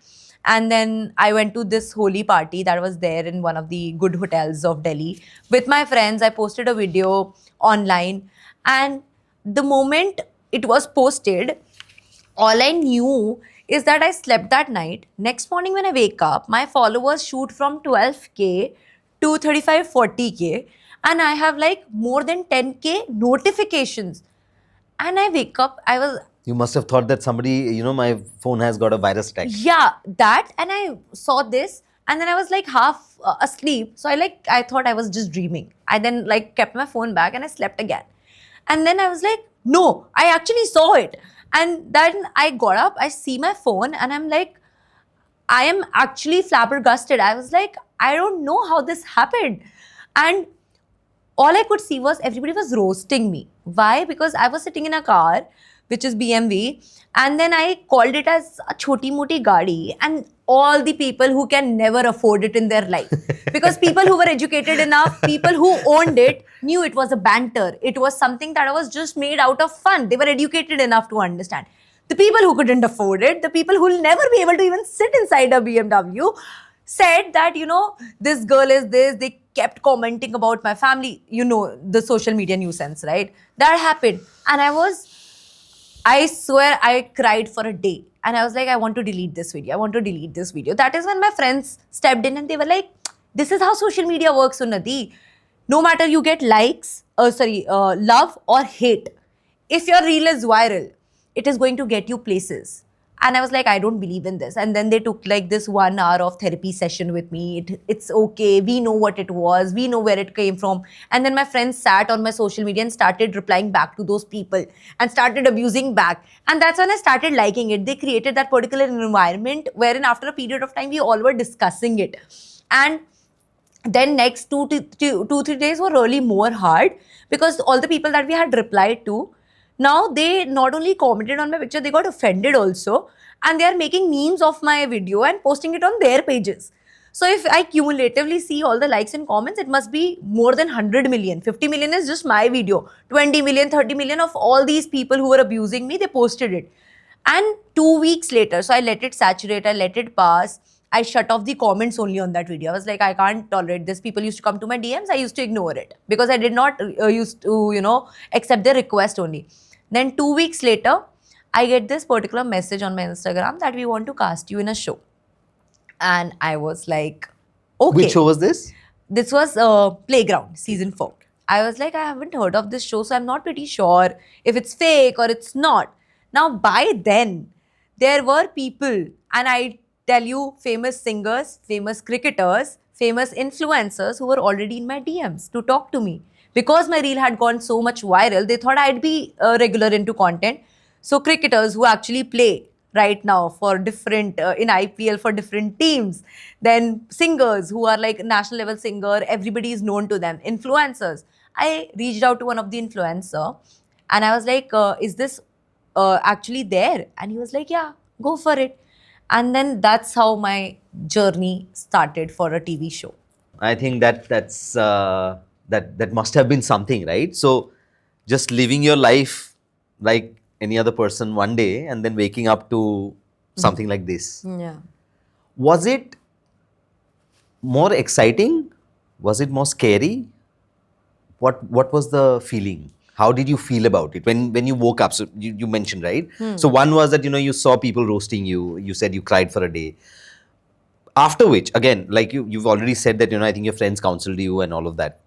And then I went to this holy party that was there in one of the good hotels of Delhi with my friends. I posted a video online, and the moment it was posted, all I knew is that I slept that night. Next morning, when I wake up, my followers shoot from 12K to 35, 40K, and I have like more than 10K notifications. And I wake up, I was, You must have thought that somebody, my phone has got a virus attack. yeah, that, and I saw this, and then I was like half asleep. So I thought I was just dreaming. I then like kept my phone back and I slept again. And then I was like, no, I actually saw it. And then I got up, I see my phone, and I'm like, I am actually flabbergasted. I was like, I don't know how this happened. And all I could see was everybody was roasting me. Why? Because I was sitting in a car, which is BMW, and then I called it as a choti moti gadi, and all the people who can never afford it in their life. Because people who were educated enough, people who owned it, knew it was a banter. It was something that was just made out of fun. They were educated enough to understand. The people who couldn't afford it, the people who will never be able to even sit inside a BMW, said that, this girl is this. They kept commenting about my family, the social media nuisance, right? That happened. And I swear I cried for a day. And I was like, I want to delete this video. I want to delete this video. That is when my friends stepped in and they were like, this is how social media works, Unnati. No matter you get likes, love or hate, if your reel is viral, it is going to get you places. And I was like, I don't believe in this. And then they took like this 1 hour of therapy session with me. It's okay. We know what it was. We know where it came from. And then my friends sat on my social media and started replying back to those people and started abusing back. And that's when I started liking it. They created that particular environment wherein after a period of time, we all were discussing it. And then next 3 days were really more hard because all the people that we had replied to, now they not only commented on my picture, they got offended also, and they are making memes of my video and posting it on their pages. So if I cumulatively see all the likes and comments, it must be more than 100 million. 50 million is just my video. 20 million, 30 million of all these people who were abusing me, they posted it. And 2 weeks later, so I let it saturate, I let it pass. I shut off the comments only on that video. I was like, I can't tolerate this. People used to come to my DMs. I used to ignore it because I did not used to, accept their request only. Then 2 weeks later, I get this particular message on my Instagram that we want to cast you in a show. And I was like, okay. Which show was this? This was Playground, season 4. I was like, I haven't heard of this show, so I'm not pretty sure if it's fake or it's not. Now, by then, there were people, and I tell you, famous singers, famous cricketers, famous influencers who were already in my DMs to talk to me. Because my reel had gone so much viral, they thought I'd be regular into content. So cricketers who actually play right now for different, in IPL for different teams. Then singers who are like national level singer, everybody is known to them. Influencers. I reached out to one of the influencer and I was like, is this actually there? And he was like, yeah, go for it. And then that's how my journey started for a TV show. I think that must have been something, right? So just living your life like any other person one day and then waking up to something like this. Yeah. Was it more exciting? Was it more scary? What was the feeling? How did you feel about it when you woke up? So you mentioned, right? So one was that you saw people roasting you. You said you cried for a day. After which, again, like you've already said that I think your friends counseled you and all of that.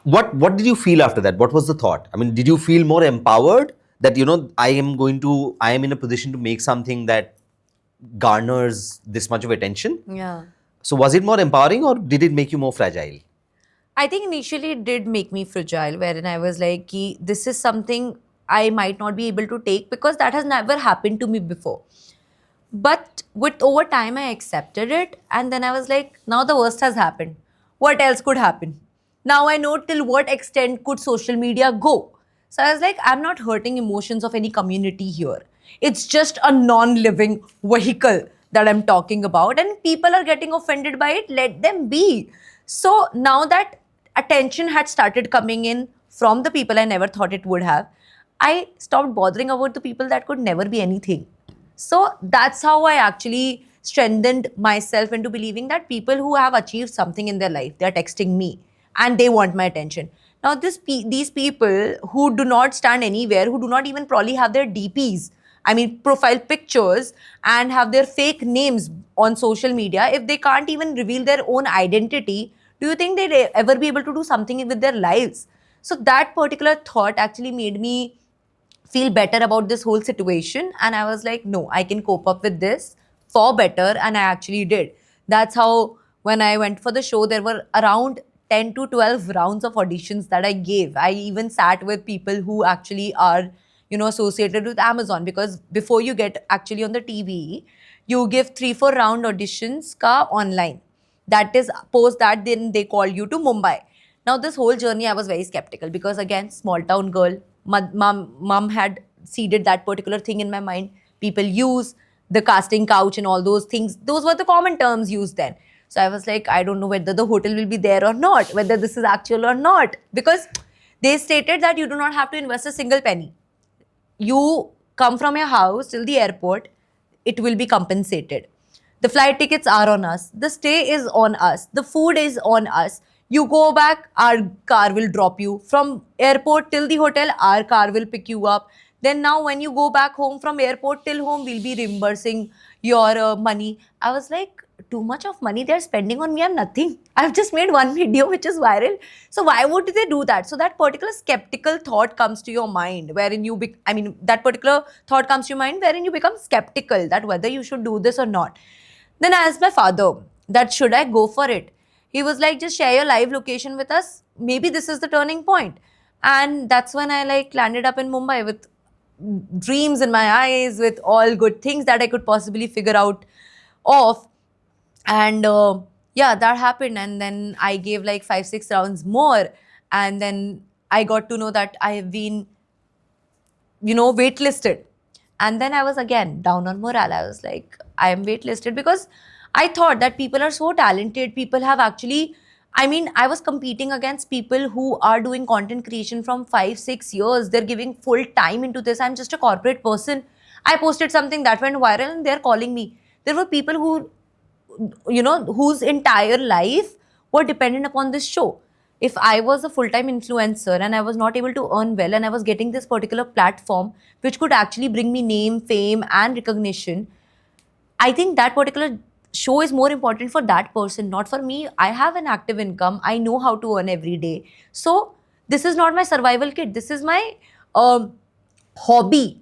What did you feel after that? What was the thought? I mean, did you feel more empowered that I am in a position to make something that garners this much of attention? Yeah. So was it more empowering or did it make you more fragile? I think initially it did make me fragile, wherein I was like, "Ki, this is something I might not be able to take because that has never happened to me before." But with over time, I accepted it. And then I was like, now the worst has happened. What else could happen? Now I know till what extent could social media go. So I was like, I'm not hurting emotions of any community here. It's just a non-living vehicle that I'm talking about. And people are getting offended by it. Let them be. So now that attention had started coming in from the people I never thought it would have, I stopped bothering about the people that could never be anything. So that's how I actually strengthened myself into believing that people who have achieved something in their life, they're texting me and they want my attention. Now these people who do not stand anywhere, who do not even probably have their DPs, I mean profile pictures, and have their fake names on social media, if they can't even reveal their own identity, do you think they'd ever be able to do something with their lives? So that particular thought actually made me feel better about this whole situation, and I was like, no, I can cope up with this for better, and I actually did. That's how when I went for the show, there were around 10 to 12 rounds of auditions that I gave. I even sat with people who actually are, associated with Amazon, because before you get actually on the TV, you give 3 4 round auditions ka online. That is, post that, then they call you to Mumbai. Now, this whole journey, I was very skeptical because, again, small town girl, mom had seeded that particular thing in my mind. People use the casting couch and all those things. Those were the common terms used then. So I was like, I don't know whether the hotel will be there or not, whether this is actual or not. Because they stated that you do not have to invest a single penny. You come from your house till the airport, it will be compensated. The flight tickets are on us. The stay is on us. The food is on us. You go back, our car will drop you. From airport till the hotel, our car will pick you up. Then now when you go back home from airport till home, we'll be reimbursing your money. I was like, too much of money they're spending on me. I'm nothing. I've just made one video which is viral. So why would they do that? So that particular skeptical thought comes to your mind, wherein that particular thought comes to your mind wherein you become skeptical that whether you should do this or not. Then I asked my father that should I go for it. He was like, just share your live location with us. Maybe this is the turning point. And that's when I landed up in Mumbai with dreams in my eyes, with all good things that I could possibly figure out of. And yeah, that happened. And then I gave 5 6 rounds more. And then I got to know that I have been, waitlisted. And then I was again down on morale. I was like, I am waitlisted because I thought that people are so talented. People have actually, I was competing against people who are doing content creation from 5 6 years. They're giving full time into this. I'm just a corporate person. I posted something that went viral and they're calling me. There were people who, whose entire life were dependent upon this show. If I was a full-time influencer and I was not able to earn well and I was getting this particular platform which could actually bring me name, fame, and recognition, I think that particular show is more important for that person, not for me. I have an active income. I know how to earn every day. So this is not my survival kit. This is my hobby.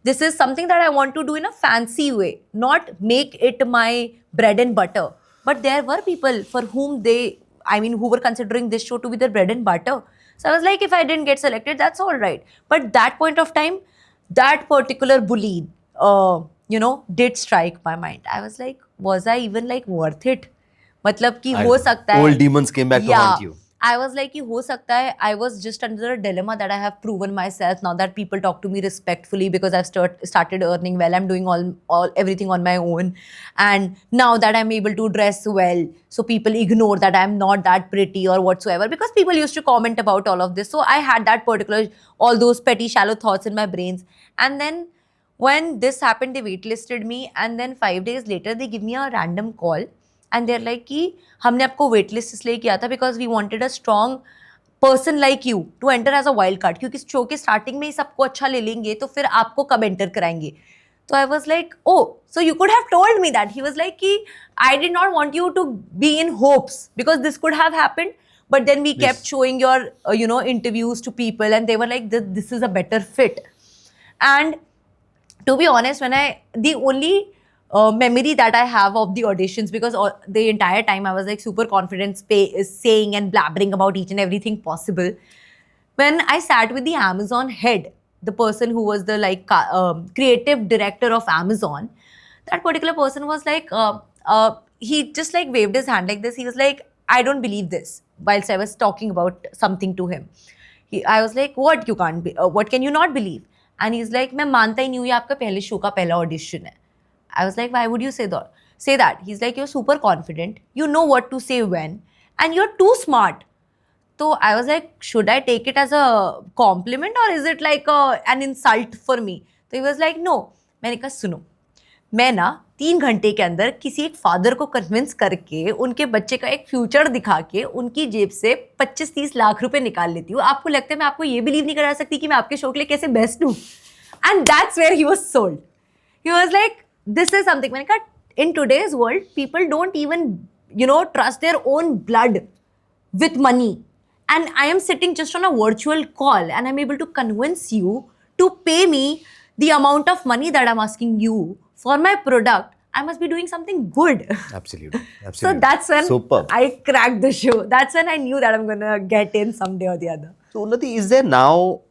This is something that I want to do in a fancy way, not make it my bread and butter. But there were people for whom who were considering this show to be their bread and butter. So I was like, if I didn't get selected, that's all right. But that point of time, that particular bully, did strike my mind. I was like, was I even worth it? मतलब कि हो सकता है. Old demons came back to haunt you. I was like, कि हो सकता है. I was just under a dilemma that I have proven myself now that people talk to me respectfully because I've started earning well. I'm doing everything on my own, and now that I'm able to dress well, so people ignore that I'm not that pretty or whatsoever, because people used to comment about all of this. So I had that particular, all those petty, shallow thoughts in my brains, and then when this happened, they waitlisted me, and then 5 days later they give me a random call. And they're like कि हमने आपको waitlist इसलिए किया था because we wanted a strong person like you to enter as a wild card, क्योंकि show के starting में ही सबको अच्छा ले लेंगे तो फिर आपको कब एंटर कराएंगे. तो I was like, oh, so you could have told me that. He was like कि I did not want you to be in hopes because this could have happened, but then we kept showing your interviews to people and they were like, this is a better fit. And to be honest, the only memory that I have of the auditions, because the entire time I was super confident saying and blabbering about each and everything possible. When I sat with the Amazon head, the person who was the creative director of Amazon, that particular person was he just waved his hand like this. He was like, I don't believe this, whilst I was talking about something to him. I was like, what can you not believe? And he's like, मैं मानता ही नहीं हूँ ये आपका पहले show का पहला audition है. I was like, why would you say that? He's like, you're super confident. You know what to say when. And you're too smart. So I was like, should I take it as a compliment or is it an insult for me? So he was like, no. मैंने कहा सुनो, मैं ना 3 घंटे के अंदर किसी एक फादर को कन्विंस करके उनके बच्चे का एक फ्यूचर दिखा के उनकी जेब से 25-30 लाख रुपए निकाल लेती हूँ. आपको लगता है मैं आपको ये बिलीव नहीं करा सकती कि मैं आपके शो के लिए कैसे बेस्ट हूँ. And that's where he was sold. He was like this is something. मैंने कहा in today's world people don't even trust their own blood with money, and I am sitting just on a virtual call and I'm able to convince you to pay me the amount of money that I'm asking you for my product. I must be doing something good. Absolutely. So that's when Superb. I cracked the show. That's when I knew that I'm gonna get in someday or the other. So, Unnati, is there now,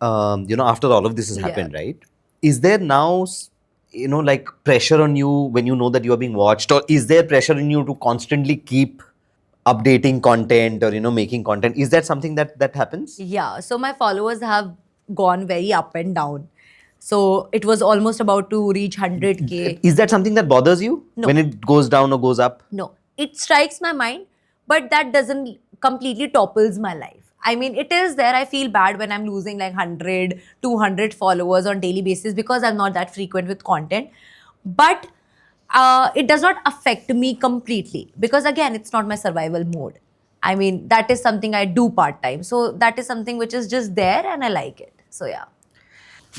after all of this has happened, right? Is there now, like pressure on you when you know that you are being watched, or is there pressure on you to constantly keep updating content or, making content? Is that something that happens? Yeah, so my followers have gone very up and down. So it was almost about to reach 100K. Is that something that bothers you No. when it goes down or goes up? No, it strikes my mind, but that doesn't completely topples my life. I mean, it is there. I feel bad when I'm losing like 100, 200 followers on daily basis because I'm not that frequent with content. But it does not affect me completely because again, it's not my survival mode. I mean, that is something I do part time. So that is something which is just there and I like it. So yeah.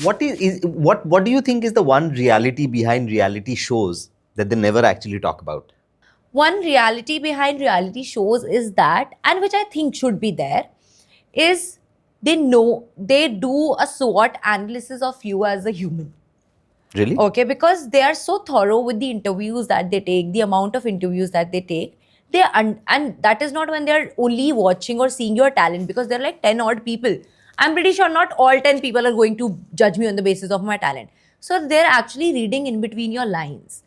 What do you think is the one reality behind reality shows that they never actually talk about? One reality behind reality shows is that, and which I think should be there, is they do a SWOT analysis of you as a human. Really? Okay, because they are so thorough with the interviews that they take, the amount of interviews that they take. And that is not when they're only watching or seeing your talent, because they're like 10 odd people. I'm pretty sure not all 10 people are going to judge me on the basis of my talent. So they're actually reading in between your lines.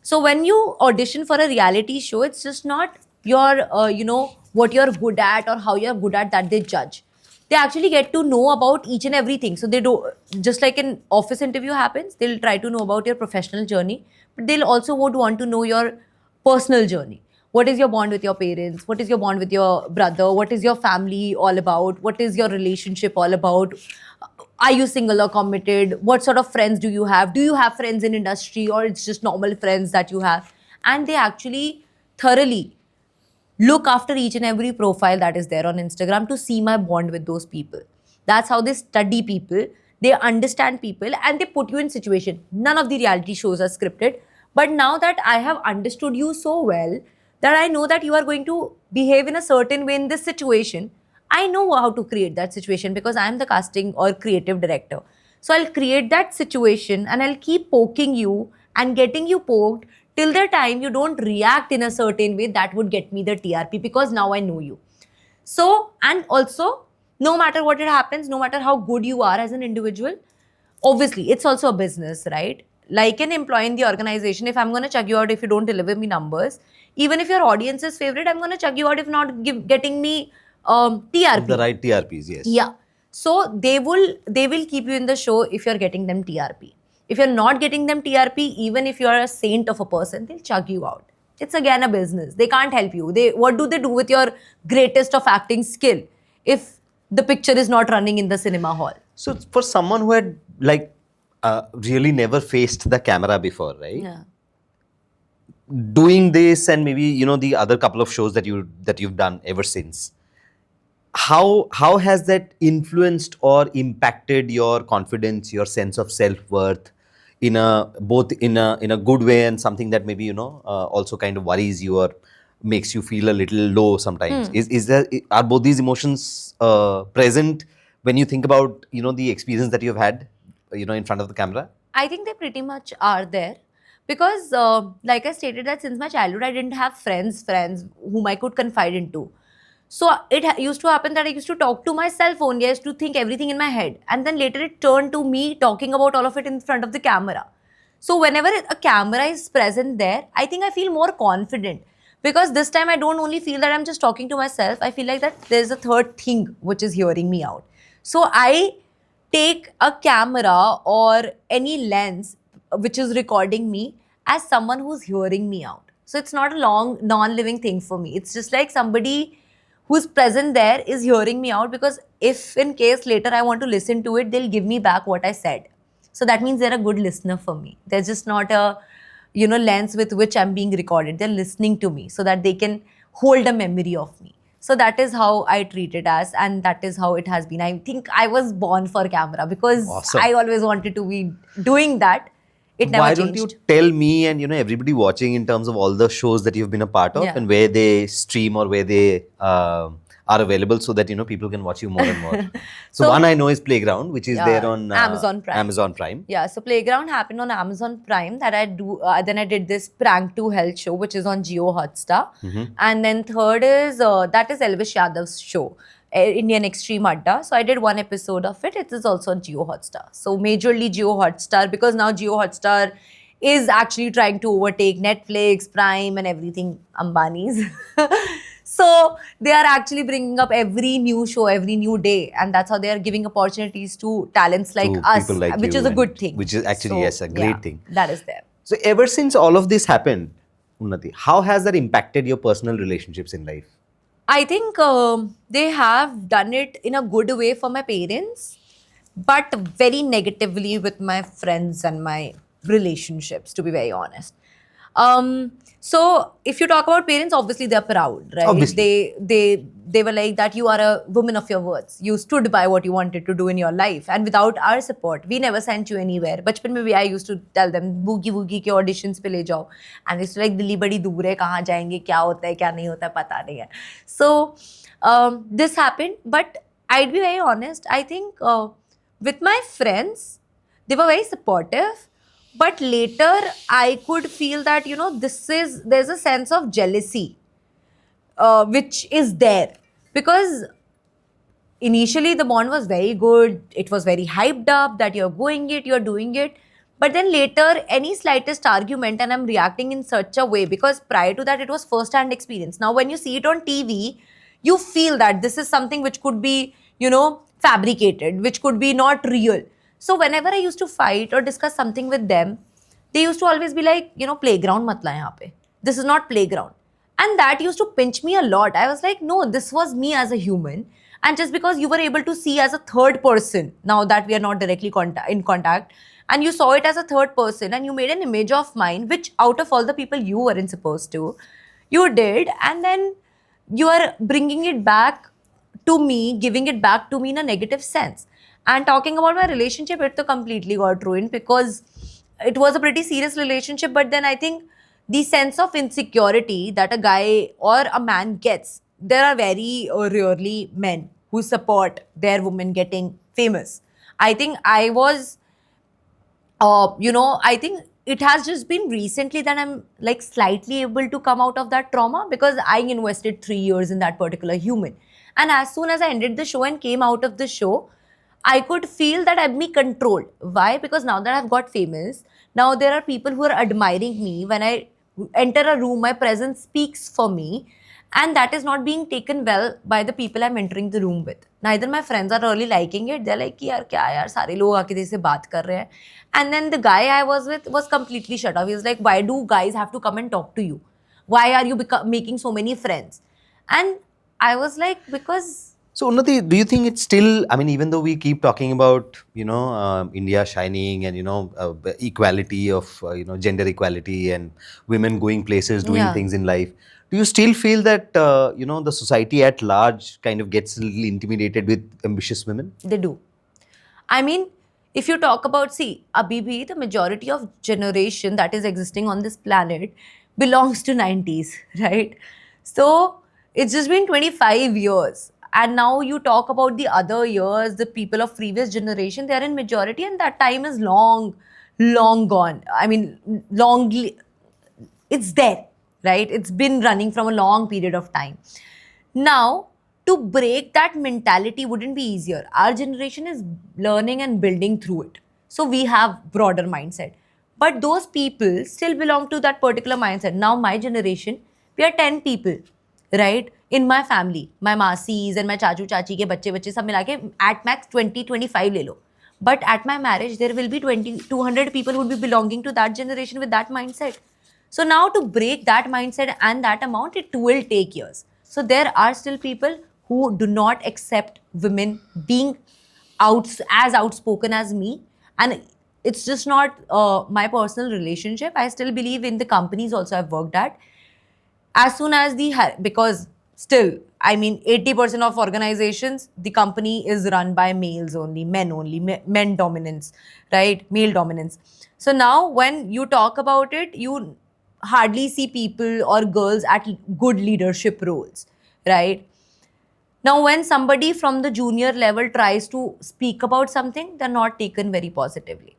So when you audition for a reality show, it's just not your, what you're good at or how you're good at that they judge. They actually get to know about each and everything. So they do, just like an office interview happens, they'll try to know about your professional journey, but they'll also would want to know your personal journey. What is your bond with your parents? What is your bond with your brother? What is your family all about? What is your relationship all about? Are you single or committed? What sort of friends do you have? Do you have friends in industry, or it's just normal friends that you have? And they actually thoroughly look after each and every profile that is there on Instagram to see my bond with those people. That's how they study people. They understand people and they put you in situation. None of the reality shows are scripted. But now that I have understood you so well, that I know that you are going to behave in a certain way in this situation, I know how to create that situation because I am the casting or creative director. So I'll create that situation and I'll keep poking you and getting you poked till the time you don't react in a certain way that would get me the TRP, because now I know you. So, and also, no matter what it happens, no matter how good you are as an individual, obviously, it's also a business, right? Like an employee in the organization, if I'm going to chug you out if you don't deliver me numbers, even if your audience is favorite, I'm going to chug you out if not getting me TRP. The right TRPs, yes. Yeah. So they will keep you in the show if you're getting them TRP. If you're not getting them TRP, even if you're a saint of a person, they'll chug you out. It's again a business. They can't help you. What do they do with your greatest of acting skill if the picture is not running in the cinema hall? So for someone who had really never faced the camera before, right? Yeah. Doing this and maybe the other couple of shows that you've done ever since, how has that influenced or impacted your confidence, your sense of self-worth, both in a good way and something that maybe also kind of worries you or makes you feel a little low sometimes? Are both these emotions present when you think about the experience that you've had in front of the camera? I think they pretty much are there because, like I stated, that since my childhood, I didn't have friends whom I could confide into. So it used to happen that I used to talk to myself only. I used to think everything in my head. And then later it turned to me talking about all of it in front of the camera. So whenever a camera is present there, I think I feel more confident. Because this time I don't only feel that I'm just talking to myself. I feel like that there's a third thing which is hearing me out. So I take a camera or any lens which is recording me as someone who's hearing me out. So it's not a long, non-living thing for me. It's just like somebody who's present there is hearing me out, because if in case later I want to listen to it, they'll give me back what I said. So that means they're a good listener for me. They're just not a lens with which I'm being recorded. They're listening to me so that they can hold a memory of me. So that is how I treat it as, and that is how it has been. I think I was born for camera because Awesome. I always wanted to be doing that. It never Why changed. don't you tell me and everybody watching in terms of all the shows that you've been a part of Yeah. and where they stream or where they are available so that people can watch you more and more. So So- one I know is Playground, which is there on Amazon Prime. Amazon Prime. Yeah, so Playground happened on Amazon Prime. That I do. Then I did this Prank to Hell show, which is on Jio Hotstar. And then third is that is Elvish Yadav's show, Indian Extreme Adda. So I did one episode of it. It is also on Jio Hotstar. So majorly Jio Hotstar, because now Jio Hotstar is actually trying to overtake Netflix, Prime, and everything Ambani's. So they are actually bringing up every new show every new day, and that's how they are giving opportunities to talents like To us, people like which you is a and- good thing. which is actually, So, yes, a great yeah, thing. That is there. So ever since all of this happened, Unnati, how has that impacted your personal relationships in life? I think they have done it in a good way for my parents, but very negatively with my friends and my relationships, to be very honest. So if you talk about parents, obviously they're proud, right? Obviously. They were like that you are a woman of your words. You stood by what you wanted to do in your life, and without our support, we never sent you anywhere. बचपन में भी I used to tell them boogie woogie के auditions पे ले जाओ, and it's like Delhi बड़ी दूर है, कहाँ जाएंगे, क्या होता है, क्या नहीं होता है, पता नहीं है. So this happened, but I'd be very honest. I think with my friends, they were very supportive. But later, I could feel that, there's a sense of jealousy, which is there. Because initially, the bond was very good. It was very hyped up that you're doing it. But then later, any slightest argument, and I'm reacting in such a way, because prior to that, it was first-hand experience. Now, when you see it on TV, you feel that this is something which could be, fabricated, which could be not real. So whenever I used to fight or discuss something with them, they used to always be like, playground mat la yahan pe. This is not playground. And that used to pinch me a lot. I was like, no, this was me as a human. And just because you were able to see as a third person, now that we are not directly in contact, and you saw it as a third person and you made an image of mine, which out of all the people you weren't supposed to, you did. And then you are bringing it back to me, giving it back to me in a negative sense. And talking about my relationship, it completely got ruined because it was a pretty serious relationship. But then I think the sense of insecurity that a guy or a man gets, there are very rarely men who support their woman getting famous. I think I was, I think it has just been recently that I'm like slightly able to come out of that trauma, because I invested 3 years in that particular human. And as soon as I ended the show and came out of the show, I could feel that I'm being controlled. Why? Because now that I've got famous, now there are people who are admiring me. When I enter a room, my presence speaks for me. And that is not being taken well by the people I'm entering the room with. Neither my friends are really liking it. They're like, yaar, kya yaar, सारे लोग आके तेरे से बात कर रहे हैं. And then the guy I was with was completely shut off. He was like, why do guys have to come and talk to you? Why are you making so many friends? And I was like, because... So Unnati, do you think it's still, I mean, even though we keep talking about, India shining and, equality of, gender equality and women going places, doing Yeah. things in life, do you still feel that, the society at large kind of gets a little intimidated with ambitious women? They do. I mean, if you talk about, see, Abhi bhi, the majority of generation that is existing on this planet belongs to 90s, right? So it's just been 25 years. And now you talk about the other years, the people of previous generation, they are in majority, and that time is long gone. I mean, it's there, right? It's been running from a long period of time. Now, to break that mentality wouldn't be easier. Our generation is learning and building through it. So we have broader mindset. But those people still belong to that particular mindset. Now my generation, we are 10 people, right? In my family, my masis and my chachu chachi ke bacche sab mila ke at max 20-25 le lo. But at my marriage, there will be 200 people who would be belonging to that generation with that mindset. So now to break that mindset and that amount, it will take years. So there are still people who do not accept women being as outspoken as me. And it's just not my personal relationship. I still believe in the companies also I've worked at. As soon as because still, I mean, 80% of organizations, the company is run by males only, men dominance, right? Male dominance. So now when you talk about it, you hardly see people or girls at good leadership roles, right? Now, when somebody from the junior level tries to speak about something, they're not taken very positively.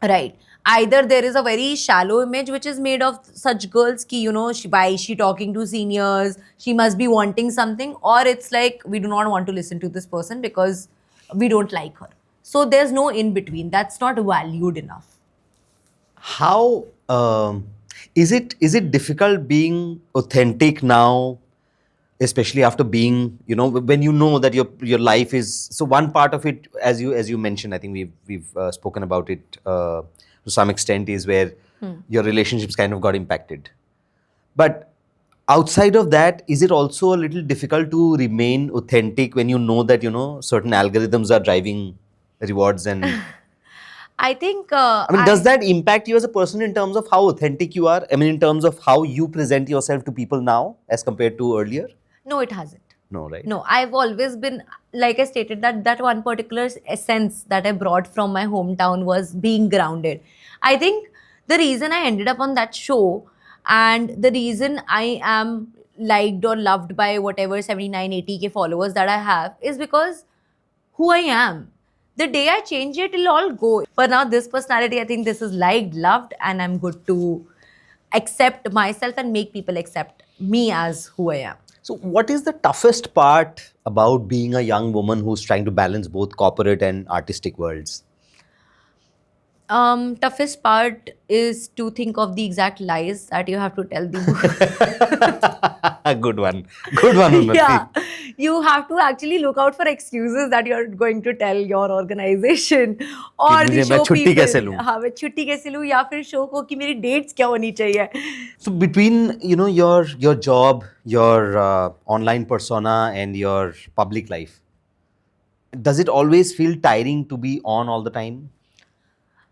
Right. Either there is a very shallow image which is made of such girls ki, why is she talking to seniors? She must be wanting something. Or it's like, we do not want to listen to this person because we don't like her. So there's no in between. That's not valued enough. How is it difficult being authentic now, especially after being, when you know that your life is, so one part of it, as you mentioned, I think we've spoken about it to some extent, is where your relationships kind of got impacted. But outside of that, is it also a little difficult to remain authentic when you know that certain algorithms are driving rewards? And I think I mean, does that impact you as a person in terms of how authentic you are? I mean, in terms of how you present yourself to people now as compared to earlier? No, it hasn't. No, right? No, I've always been, like I stated, that one particular essence that I brought from my hometown was being grounded. I think the reason I ended up on that show and the reason I am liked or loved by whatever 79, 80K followers that I have is because who I am. The day I change it, it'll all go. But now this personality, I think this is liked, loved, and I'm good to accept myself and make people accept me as who I am. So, what is the toughest part about being a young woman who's trying to balance both corporate and artistic worlds? Toughest part is to think of the exact lies that you have to tell the Good one. Good one, Unnati. yeah, you have to actually look out for excuses that you're going to tell your organization or कि the मुझे मैं show छुट्टी people. कैसे लूं? हाँ, मैं छुट्टी कैसे लूं या फिर show को कि मेरी dates क्या होनी चाहिए. So between your job, your online persona, and your public life, does it always feel tiring to be on all the time?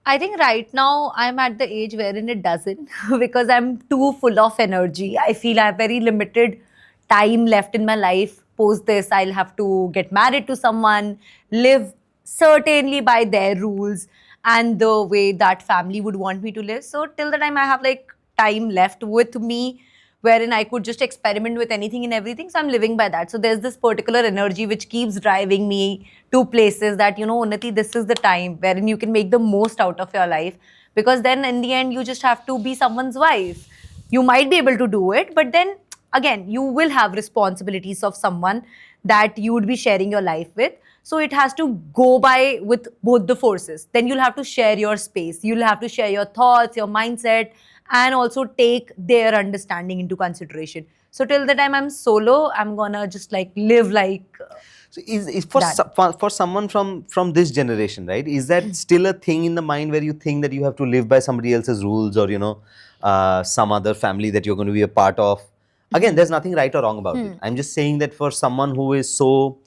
I think right now I'm at the age wherein it doesn't because I'm too full of energy. I feel I have very limited time left in my life. Post this, I'll have to get married to someone, live certainly by their rules and the way that family would want me to live. So till the time I have like time left with me, wherein I could just experiment with anything and everything. So I'm living by that. So there's this particular energy which keeps driving me to places that, Unnati, this is the time wherein you can make the most out of your life. Because then in the end, you just have to be someone's wife. You might be able to do it, but then again, you will have responsibilities of someone that you would be sharing your life with. So it has to go by with both the forces. Then you'll have to share your space. You'll have to share your thoughts, your mindset, and also take their understanding into consideration. So till the time I'm solo, I'm gonna just like live like So is for that. for someone from this generation, right? Is that still a thing in the mind where you think that you have to live by somebody else's rules, or some other family that you're going to be a part of? Again, there's nothing right or wrong about it. I'm just saying that for someone who is so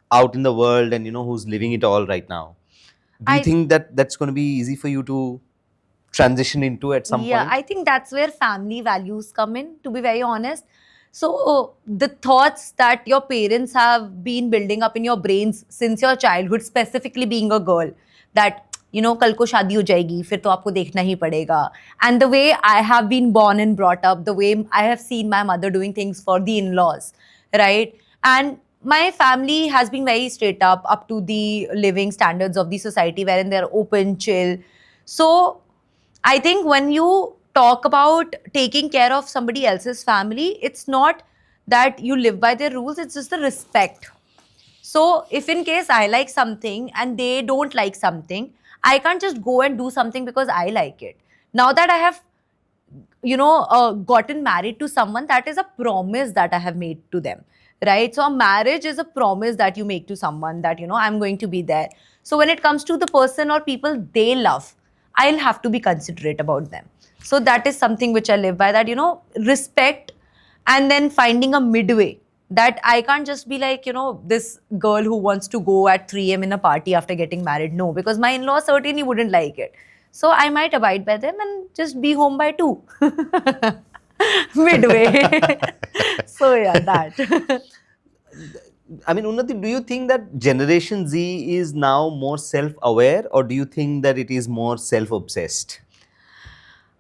out in the world and who's living it all right now, do you I think that that's going to be easy for you to transition into at some Yeah, point? I think that's where family values come in, to be very honest. So, the thoughts that your parents have been building up in your brains since your childhood, specifically being a girl, that कल को शादी हो जाएगी, फिर तो आपको देखना ही पड़ेगा. And the way I have been born and brought up, the way I have seen my mother doing things for the in-laws, right? And my family has been very straight up to the living standards of the society, wherein they're open, chill. So, I think when you talk about taking care of somebody else's family, it's not that you live by their rules, it's just the respect. So, if in case I like something and they don't like something, I can't just go and do something because I like it. Now that I have, gotten married to someone, that is a promise that I have made to them, right? So, a marriage is a promise that you make to someone that, I'm going to be there. So, when it comes to the person or people they love, I'll have to be considerate about them. So, that is something which I live by, that, respect and then finding a midway that I can't just be like, this girl who wants to go at 3 a.m. in a party after getting married. No, because my in-laws certainly wouldn't like it. So I might abide by them and just be home by 2. Midway. So yeah, that. I mean, Unnati, do you think that Generation Z is now more self-aware, or do you think that it is more self-obsessed?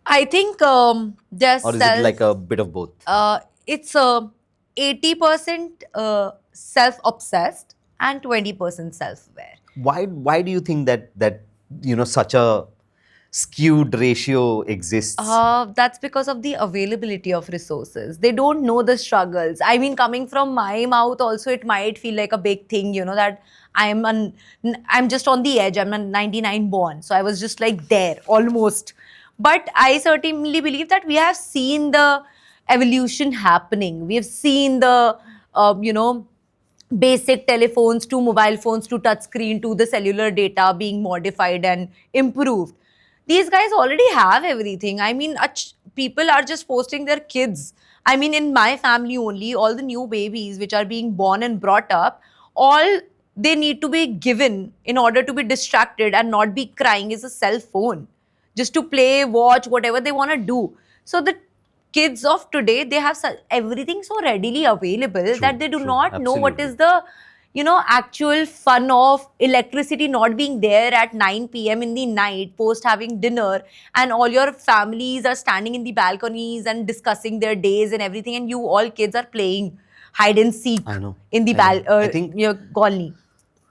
I think their Or is it like a bit of both? It's 80% self-obsessed and 20% self-aware. Why do you think that such a skewed ratio exists? That's because of the availability of resources. They don't know the struggles. I mean, coming from my mouth, also it might feel like a big thing, that I'm just on the edge. I'm a 99 born, so I was just like there almost. But I certainly believe that we have seen the evolution happening. We have seen the basic telephones to mobile phones to touch screen to the cellular data being modified and improved. These guys already have everything. I mean, people are just posting their kids. I mean, in my family only, all the new babies which are being born and brought up, all they need to be given in order to be distracted and not be crying is a cell phone, just to play, watch, whatever they want to do. So the kids of today, they have everything so readily available that they do true, not know what absolutely. is the actual fun of electricity not being there at 9 p.m. in the night post having dinner, and all your families are standing in the balconies and discussing their days and everything, and you all kids are playing hide and seek I know. in the I know. I think your colony.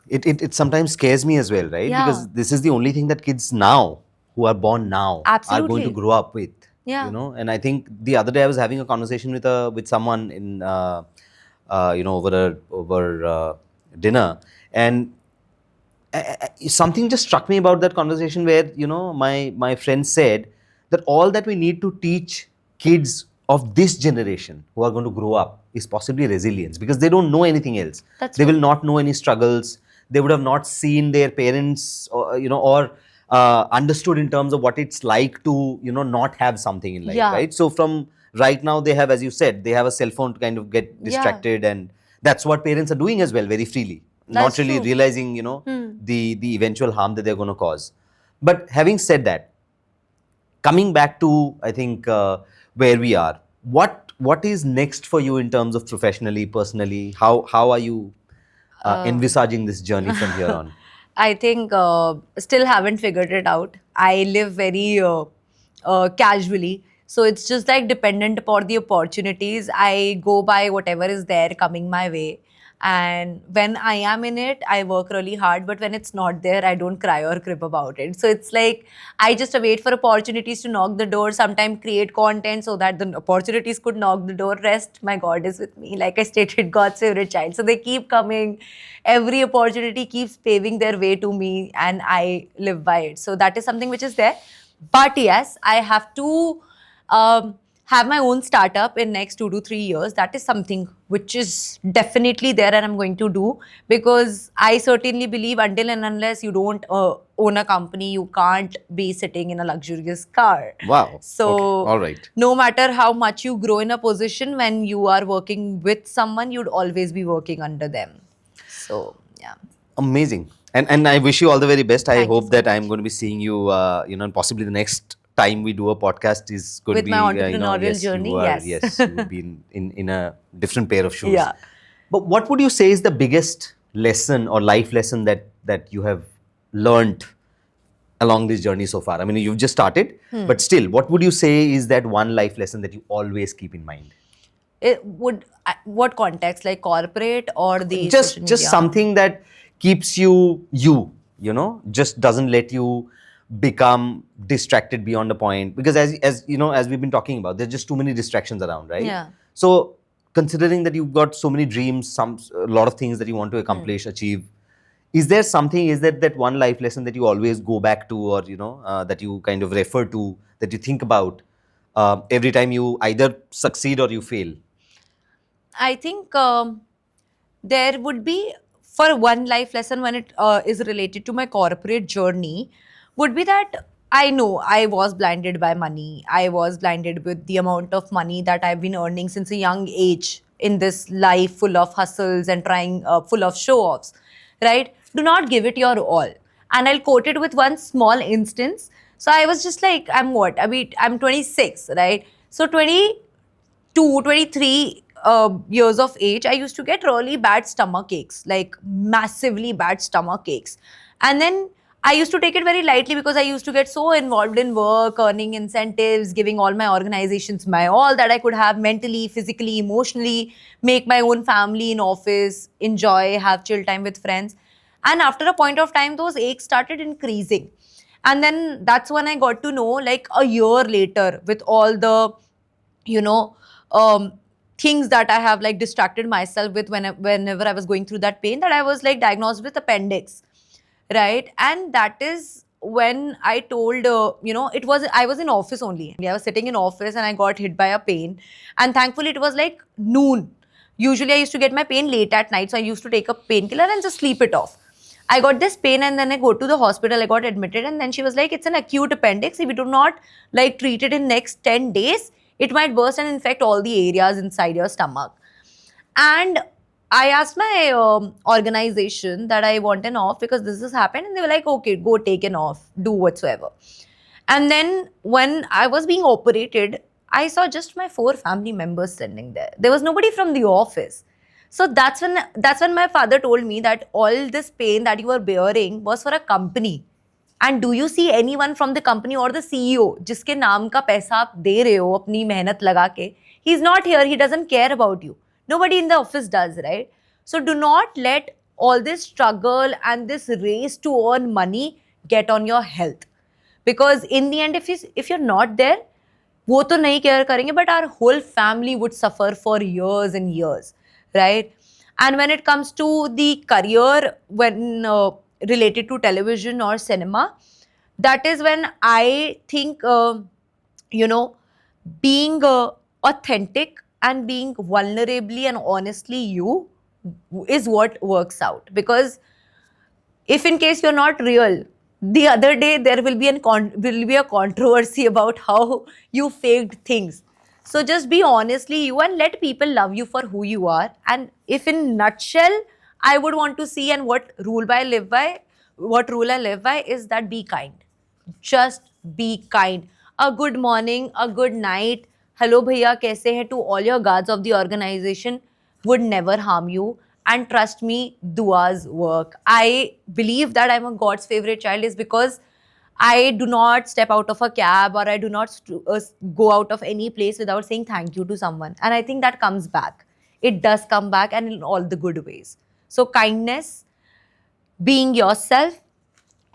it sometimes scares me as well, right? Yeah. Because this is the only thing that kids now, who are born now, are going to Absolutely. grow up with. Yeah. And I think the other day I was having a conversation with someone in over dinner, and something just struck me about that conversation where my friend said that all that we need to teach kids of this generation who are going to grow up is possibly resilience, because they don't know anything else. That's They true. will not know any struggles. They would have not seen their parents, or understood in terms of what it's like to not have something in life, Yeah. right? So from right now, they have, as you said, they have a cell phone to kind of get Yeah. distracted, and that's what parents are doing as well, very freely, That's not really true. realizing the eventual harm that they're going to cause. But having said that, coming back to, I think, where we are, what is next for you in terms of professionally, personally? How are you envisaging this journey from here on? I think still haven't figured it out. I live very casually. So it's just like dependent upon the opportunities. I go by whatever is there coming my way. And when I am in it, I work really hard. But when it's not there, I don't cry or crib about it. So it's like I just wait for opportunities to knock the door, sometimes create content so that the opportunities could knock the door. Rest, my God is with me. Like I stated, God's favorite child. So they keep coming. Every opportunity keeps paving their way to me, and I live by it. So that is something which is there. But yes, I have to have my own startup in next 2 to 3 years. That is something which is definitely there, and I'm going to do, because I certainly believe until and unless you don't own a company, you can't be sitting in a luxurious car. Wow. So, Okay. All right. no matter how much you grow in a position, when you are working with someone, you'd always be working under them. So, yeah. Amazing. And I wish you all the very best. I Thank you hope so that much. I'm going to be seeing you, and possibly the next time we do a podcast is going With to be, my entrepreneurial yes, journey, you are, yes. yes, you will be in a different pair of shoes. Yeah. But what would you say is the biggest lesson or life lesson that you have learned along this journey so far? I mean, you've just started, but still, what would you say is that one life lesson that you always keep in mind? It would what context, like corporate or the just social just media? something that keeps just doesn't let you become distracted beyond a point, because as we've been talking about, there's just too many distractions around, right? Yeah. So considering that you've got so many dreams, a lot of things that you want to accomplish, achieve, is that one life lesson that you always go back to, or that you kind of refer to, that you think about every time you either succeed or you fail? I think there would be, for one life lesson when it is related to my corporate journey, would be that I know I was blinded by money. I was blinded with the amount of money that I've been earning since a young age in this life full of hustles and trying full of show offs, right? Do not give it your all. And I'll quote it with one small instance. So I was just like, I'm 26, right? So 22, 23 years of age, I used to get really bad stomach aches, like massively bad stomach aches. And then I used to take it very lightly because I used to get so involved in work, earning incentives, giving all my organizations my all that I could have mentally, physically, emotionally, make my own family in office, enjoy, have chill time with friends. And after a point of time, those aches started increasing. And then that's when I got to know, like a year later, with all the, you know, things that I have like distracted myself with whenever I was going through that pain, that I was like diagnosed with appendix, right? And that is when I told, I was in office only. I was sitting in office and I got hit by a pain. And thankfully, it was like noon. Usually, I used to get my pain late at night. So I used to take a painkiller and just sleep it off. I got this pain and then I go to the hospital. I got admitted and then she was like, it's an acute appendix. If you do not like treat it in next 10 days, it might burst and infect all the areas inside your stomach. And I asked my organization that I want an off because this has happened. And they were like, okay, go take an off, do whatsoever. And then when I was being operated, I saw just my 4 family members standing there. There was nobody from the office. So that's when my father told me that all this pain that you were bearing was for a company. And do you see anyone from the company or the CEO जिसके नाम का पैसा आप दे रहे हो अपनी मेहनत लगा के? He's not here. He doesn't care about you. Nobody in the office does, right? So do not let all this struggle and this race to earn money get on your health. Because in the end, if you're not there, वो तो नहीं care करेंगे, but our whole family would suffer for years and years, right? And when it comes to the career, when related to television or cinema, that is when I think, being authentic and being vulnerably and honestly you is what works out. Because if in case you're not real, the other day there will be a controversy about how you faked things. So just be honestly you and let people love you for who you are. And if in nutshell, I would want to see, and what rule I live by is that be kind. Just be kind. A good morning, a good night, hello bhaiya, kaise hai, to all your guards of the organization would never harm you. And trust me, duas work. I believe that I'm a God's favorite child is because I do not step out of a cab or I do not go out of any place without saying thank you to someone. And I think that comes back. It does come back, and in all the good ways. So kindness, being yourself,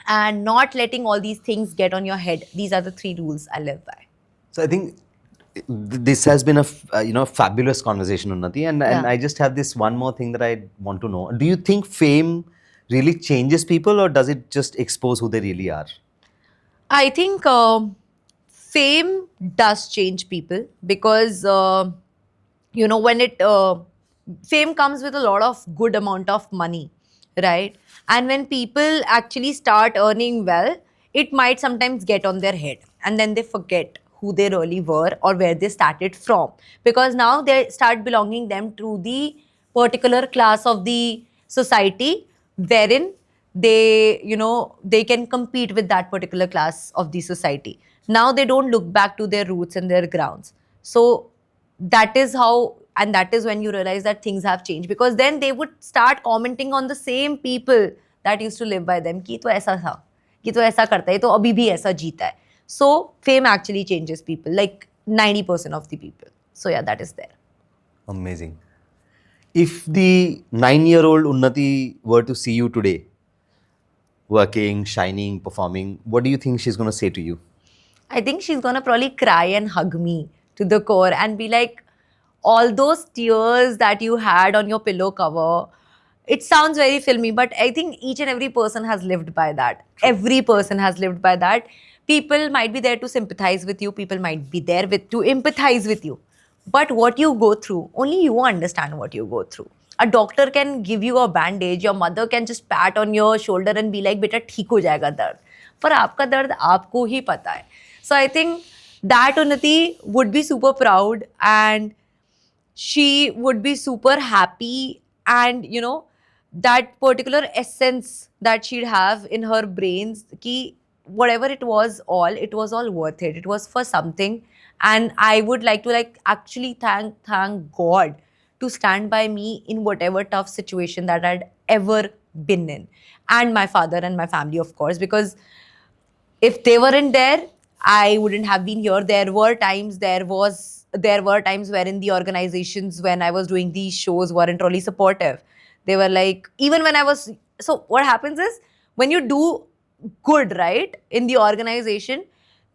and not letting all these things get on your head. These are the 3 rules I live by. So I think this has been a fabulous conversation, Unnati, and Yeah. I just have this one more thing that I want to know. Do you think fame really changes people, or does it just expose who they really are? I think fame does change people because when fame comes with a lot of good amount of money, right? And when people actually start earning well, it might sometimes get on their head, and then they forget who they really were or where they started from, because now they start belonging them to the particular class of the society wherein they can compete with that particular class of the society. Now they don't look back to their roots and their grounds. So that is how, and that is when you realize that things have changed, because then they would start commenting on the same people that used to live by them कि तो ऐसा था, कि तो ऐसा करता है, तो अभी भी ऐसा जीता है. So fame actually changes people, like 90% of the people. So yeah, that is there. Amazing. If the 9-year-old Unnati were to see you today, working, shining, performing, what do you think she's going to say to you? I think she's gonna probably cry and hug me to the core and be like, all those tears that you had on your pillow cover. It sounds very filmy, but I think each and every person has lived by that. Every person has lived by that. People might be there to sympathize with you. People might be there to empathize with you. But what you go through, only you understand what you go through. A doctor can give you a bandage. Your mother can just pat on your shoulder and be like, "Beta, ठीक हो जाएगा दर्द." पर आपका दर्द आपको ही पता है. So I think that Unnati would be super proud, and she would be super happy, and you know, that particular essence that she'd have in her brains, ki whatever it was all worth it. It was for something. And I would like to like actually thank God to stand by me in whatever tough situation that I'd ever been in. And my father and my family, of course, because if they weren't there, I wouldn't have been here. There were times wherein the organizations, when I was doing these shows, weren't really supportive. They were like, even when I was, so what happens is, when you do good, right, in the organization,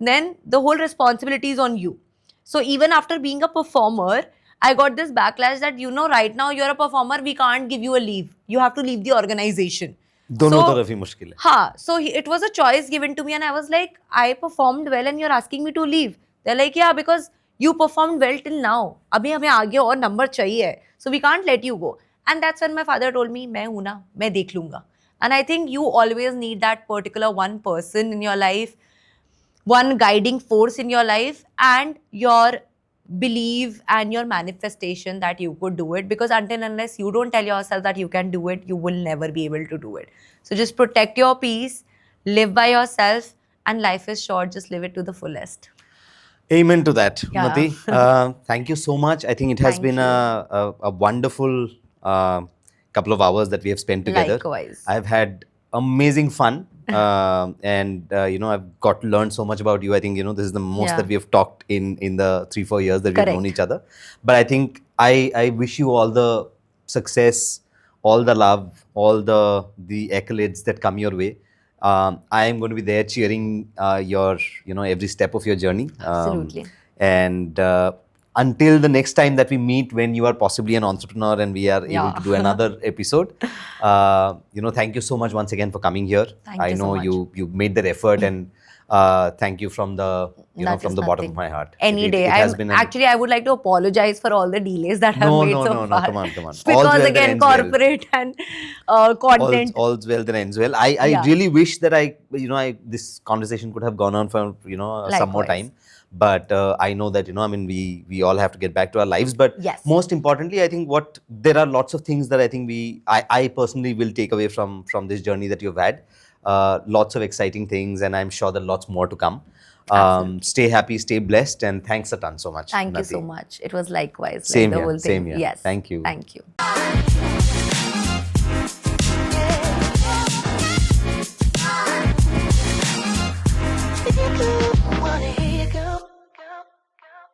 then the whole responsibility is on you. So even after being a performer, I got this backlash that, you know, right now you're a performer, we can't give you a leave. You have to leave the organization. दोनों तरफ ही मुश्किल है. हाँ, so it was a choice given to me, and I was like, I performed well and you're asking me to leave. They're like, yeah, because you performed well till now. अभी हमें आगे और number चाहिए, so we can't let you go. And that's when my father told me, मैं हूँ ना, मैं देख लूँगा. And I think you always need that particular one person in your life, one guiding force in your life, and your belief and your manifestation that you could do it. Because until unless you don't tell yourself that you can do it, you will never be able to do it. So just protect your peace, live by yourself, and life is short. Just live it to the fullest. Amen to that, Yeah. Unnati. Thank you so much. I think it has Thank been you. a wonderful couple of hours that we have spent together. Likewise. I've had amazing fun. And you know, I've got to learn so much about you. I think, you know, this is the most Yeah. that we have talked in the 3-4 years that we've known Correct. each other. But I think I wish you all the success, all the love, all the accolades that come your way. I am going to be there cheering your, you know, every step of your journey. Absolutely. And until the next time that we meet, when you are possibly an entrepreneur and we are able Yeah. to do another episode, you know, thank you so much once again for coming here. Thank I you so know much. you made that effort, and thank you from the That from is the bottom of nothing. my heart. Any day. It has been Actually, I would like to apologize for all the delays that I've No, made no, so no, no, far. come on. All's Because well that again, ends well. corporate and content. All's well that ends well. I Yeah. really wish that this conversation could have gone on for, you know, some more Likewise. time. But I know that, you know, I mean, we all have to get back to our lives. But Yes. most importantly, I think there are lots of things that I think I personally will take away from this journey that you've had. Lots of exciting things, and I'm sure that lots more to come. Absolutely. Stay happy, stay blessed, and thanks a ton so much. Thank you Unnati. so much. It was likewise. Same like the here, whole thing. same here. Yes. Thank you. Thank you.